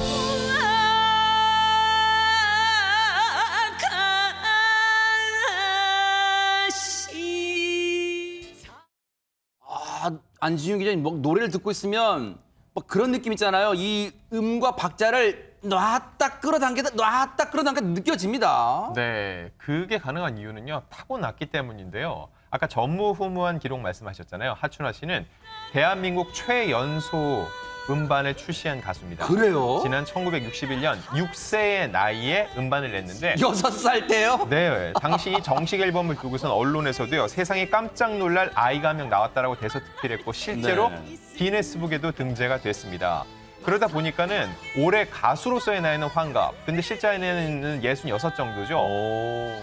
안지윤 기자님 뭐 노래를 듣고 있으면 뭐 그런 느낌 있잖아요. 이 음과 박자를 놨다 끌어당기다 놨다 끌어당기다 느껴집니다. 네, 그게 가능한 이유는요. 타고났기 때문인데요. 아까 전무후무한 기록 말씀하셨잖아요. 하춘화 씨는 대한민국 최연소 음반을 출시한 가수입니다. 그래요? 지난 1961년 6세의 나이에 음반을 냈는데 6살 때요? 네, 당시 정식 앨범을 두고선 언론에서도요. 세상에 깜짝 놀랄 아이가 한 명 나왔다라고 대서특필했고 실제로 기네스북에도 등재가 됐습니다. 그러다 보니까는 올해 가수로서의 나이는 환갑, 근데 실제 나이는 66 정도죠.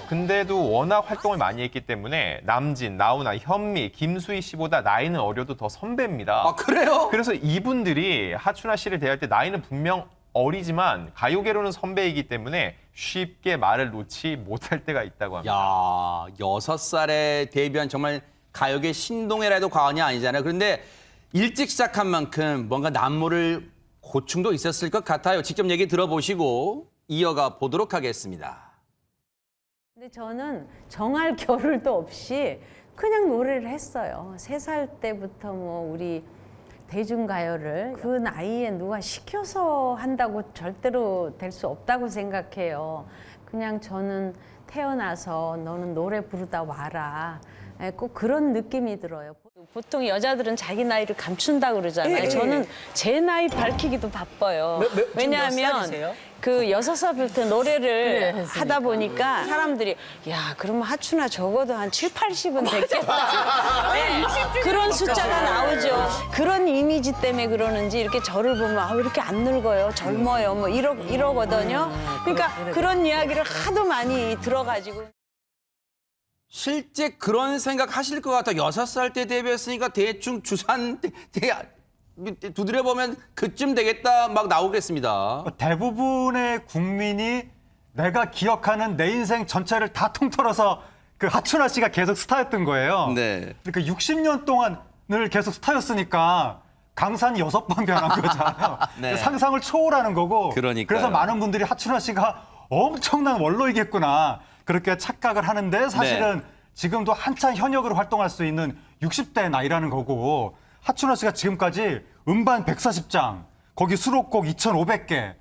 근데도 워낙 활동을 많이 했기 때문에 남진, 나훈아, 현미, 김수희 씨보다 나이는 어려도 더 선배입니다. 아, 그래요? 그래서 이분들이 하춘화 씨를 대할 때 나이는 분명 어리지만 가요계로는 선배이기 때문에 쉽게 말을 놓지 못할 때가 있다고 합니다. 야, 6살에 데뷔한 정말 가요계 신동해라 해도 과언이 아니잖아요. 그런데 일찍 시작한 만큼 뭔가 남모를 고충도 있었을 것 같아요. 직접 얘기 들어보시고 이어가 보도록 하겠습니다. 근데 저는 정할 겨를도 없이 그냥 노래를 했어요. 3살 때부터 뭐 우리 대중가요를 그 나이에 누가 시켜서 한다고 절대로 될 수 없다고 생각해요. 그냥 저는 태어나서 너는 노래 부르다 와라. 꼭 그런 느낌이 들어요. 보통 여자들은 자기 나이를 감춘다 그러잖아요. 예, 저는 예. 제 나이 밝히기도 바빠요. 지금 몇 왜냐하면 살이세요? 그 6살부터 노래를 그래, 했으니까. 하다 보니까 사람들이 야 그러면 하춘아 적어도 한 7, 80은 됐겠다. 네, 그런 숫자가 나오죠. 그런 이미지 때문에 그러는지 이렇게 저를 보면 아, 왜 이렇게 안 늙어요? 젊어요. 뭐 이러거든요. 그러니까 그런 이야기를 하도 많이 들어가지고. 실제 그런 생각 하실 것 같아요. 6살 때 데뷔했으니까 대충 주산 두드려보면 그쯤 되겠다 막 나오겠습니다. 대부분의 국민이 내가 기억하는 내 인생 전체를 다 통틀어서 그 하춘화 씨가 계속 스타였던 거예요. 네. 그러니까 60년 동안을 계속 스타였으니까 강산이 6번 변한 거잖아요. 네. 상상을 초월하는 거고. 그러니까요. 그래서 많은 분들이 하춘화 씨가 엄청난 원로이겠구나. 그렇게 착각을 하는데 사실은 지금도 한참 현역으로 활동할 수 있는 60대 나이라는 거고 하춘화 씨가 지금까지 음반 140장, 거기 수록곡 2,500개,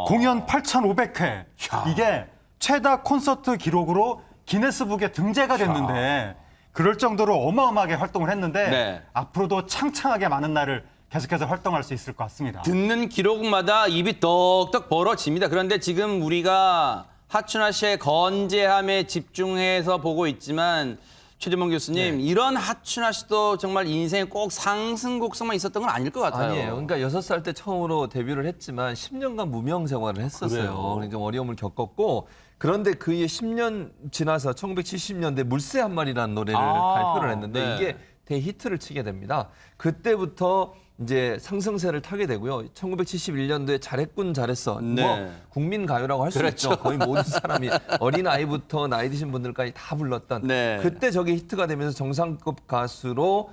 공연 8,500회. 이게 최다 콘서트 기록으로 기네스북에 등재가 됐는데 그럴 정도로 어마어마하게 활동을 했는데 앞으로도 창창하게 많은 날을 계속해서 활동할 수 있을 것 같습니다. 듣는 기록마다 입이 떡떡 벌어집니다. 그런데 지금 우리가 하춘화 씨의 건재함에 집중해서 보고 있지만 최재범 교수님 이런 하춘화 씨도 정말 인생에 꼭 상승곡성만 있었던 건 아닐 것 같아요. 아니에요. 그러니까 6살 때 처음으로 데뷔를 했지만 10년간 무명 생활을 했었어요. 그래요? 그러니까 어려움을 겪었고 그런데 그 이후에 10년 지나서 1970년대 물새 한 마리라는 노래를 발표를 했는데 이게 대히트를 치게 됩니다. 그때부터 이제 상승세를 타게 되고요. 1971년도에 잘했군 잘했어. 네. 뭐 국민 가요라고 할 수 그렇죠. 있죠. 거의 모든 사람이 어린 아이부터 나이 드신 분들까지 다 불렀던 네. 그때 저게 히트가 되면서 정상급 가수로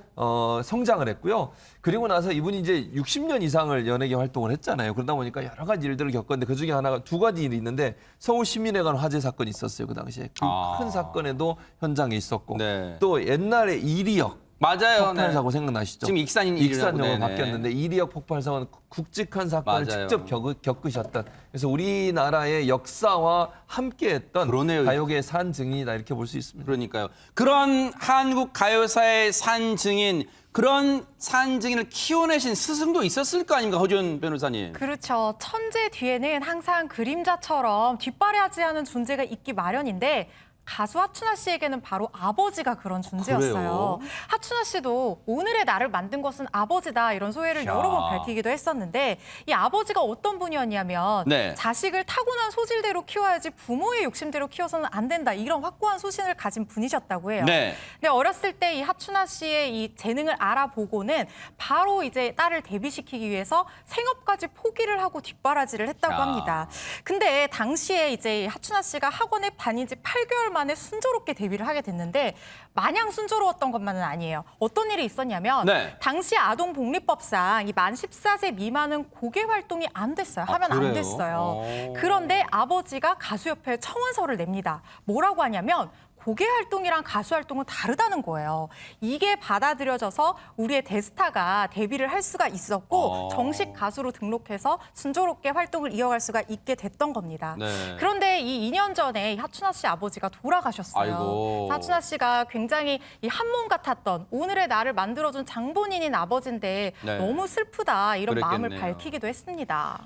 성장을 했고요. 그리고 나서 이분이 이제 60년 이상을 연예계 활동을 했잖아요. 그러다 보니까 여러 가지 일들을 겪었는데 그중에 하나가 두 가지 일이 있는데 서울 시민회관 화재 사건이 있었어요. 그 당시에 그 큰 사건에도 현장에 있었고 네. 또 옛날에 이리역 맞아요. 폭발 네. 사고 생각나시죠? 지금 익산인 익산역으로 네네. 바뀌었는데 이리역 폭발 사고는 굵직한 사건을 맞아요. 직접 겪으셨던 그래서 우리나라의 역사와 함께했던 그러네요. 가요계의 산 증인이다 이렇게 볼 수 있습니다. 그러니까요. 그런 한국 가요사의 산 증인, 그런 산 증인을 키워내신 스승도 있었을 거 아닙니까, 허준 변호사님? 그렇죠. 천재 뒤에는 항상 그림자처럼 뒷바라지 하는 존재가 있기 마련인데 가수 하춘아 씨에게는 바로 아버지가 그런 존재였어요. 그래요? 하춘아 씨도 오늘의 나를 만든 것은 아버지다 이런 소회를 야. 여러 번 밝히기도 했었는데 이 아버지가 어떤 분이었냐면 네. 자식을 타고난 소질대로 키워야지 부모의 욕심대로 키워서는 안 된다 이런 확고한 소신을 가진 분이셨다고 해요. 네. 근데 어렸을 때 이 하춘아 씨의 이 재능을 알아보고는 바로 이제 딸을 데뷔시키기 위해서 생업까지 포기를 하고 뒷바라지를 했다고 야. 합니다. 근데 당시에 이제 하춘아 씨가 학원에 다닌 지 8개월 만에 순조롭게 데뷔를 하게 됐는데 마냥 순조로웠던 것만은 아니에요. 어떤 일이 있었냐면 네. 당시 아동복리법상 이 만 14세 미만은 공개 활동이 안 됐어요. 하면 안 그래요? 됐어요. 오. 그런데 아버지가 가수협회에 청원서를 냅니다. 뭐라고 하냐면 공개 활동이랑 가수 활동은 다르다는 거예요. 이게 받아들여져서 우리의 대스타가 데뷔를 할 수가 있었고 정식 가수로 등록해서 순조롭게 활동을 이어갈 수가 있게 됐던 겁니다. 네. 그런데 이 2년 전에 하춘아 씨 아버지가 돌아가셨어요. 아이고. 하춘아 씨가 굉장히 이 한몸 같았던 오늘의 나를 만들어준 장본인인 아버지인데 네. 너무 슬프다 이런 마음을 그랬겠네요. 밝히기도 했습니다.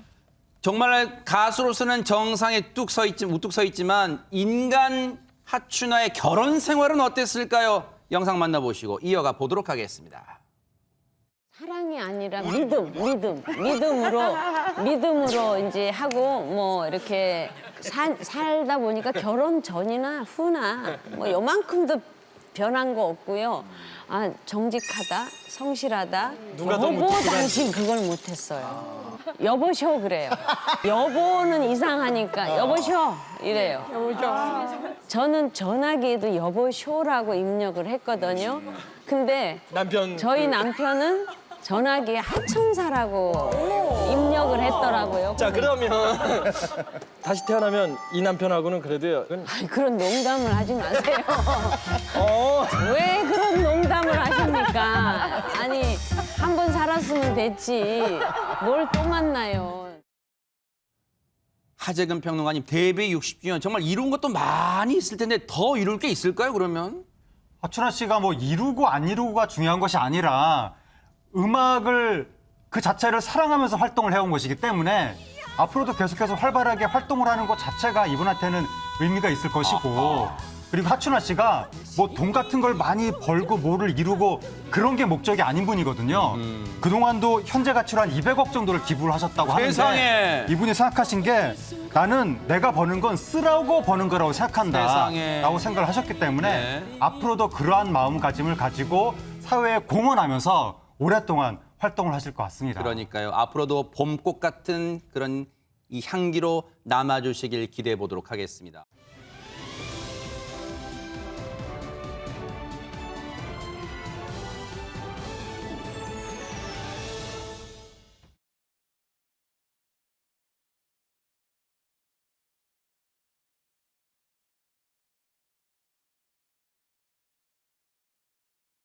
정말 가수로서는 정상에 우뚝 서 있지만 인간 하춘아의 결혼 생활은 어땠을까요? 영상 만나보시고 이어가 보도록 하겠습니다. 사랑이 아니라 믿음으로 이제 하고 뭐 이렇게 살다 보니까 결혼 전이나 후나 뭐 요만큼도 변한 거 없고요. 아, 정직하다, 성실하다. 여보 당신 그걸 못했어요. 여보쇼 그래요. 여보는 이상하니까 여보쇼 이래요. 저는 전화기에도 여보쇼라고 입력을 했거든요. 근데 저희 남편은 전화기에 하천사라고 입력을 했더라고요. 자, 그러면 다시 태어나면 이 남편하고는 그래도 아이, 그런 농담을 하지 마세요. 왜 그런 농담을 하십니까? 아니, 한 번 살았으면 됐지. 뭘 또 만나요. 하재근 평론가님, 데뷔 60주년 정말 이룬 것도 많이 있을 텐데 더 이룰 게 있을까요, 그러면? 하춘아 씨가 뭐 이루고 안 이루고가 중요한 것이 아니라 음악을 그 자체를 사랑하면서 활동을 해온 것이기 때문에 앞으로도 계속해서 활발하게 활동을 하는 것 자체가 이분한테는 의미가 있을 것이고 그리고 하춘아 씨가 뭐 돈 같은 걸 많이 벌고 뭐를 이루고 그런 게 목적이 아닌 분이거든요. 그동안도 현재 가치로 한 200억 정도를 기부를 하셨다고 하는데 세상에. 이분이 생각하신 게 나는 내가 버는 건 쓰라고 버는 거라고 생각한다 세상에. 라고 생각을 하셨기 때문에 네. 앞으로도 그러한 마음가짐을 가지고 사회에 공헌하면서 오랫동안 활동을 하실 것 같습니다. 그러니까요. 앞으로도 봄꽃 같은 그런 이 향기로 남아주시길 기대해 보도록 하겠습니다.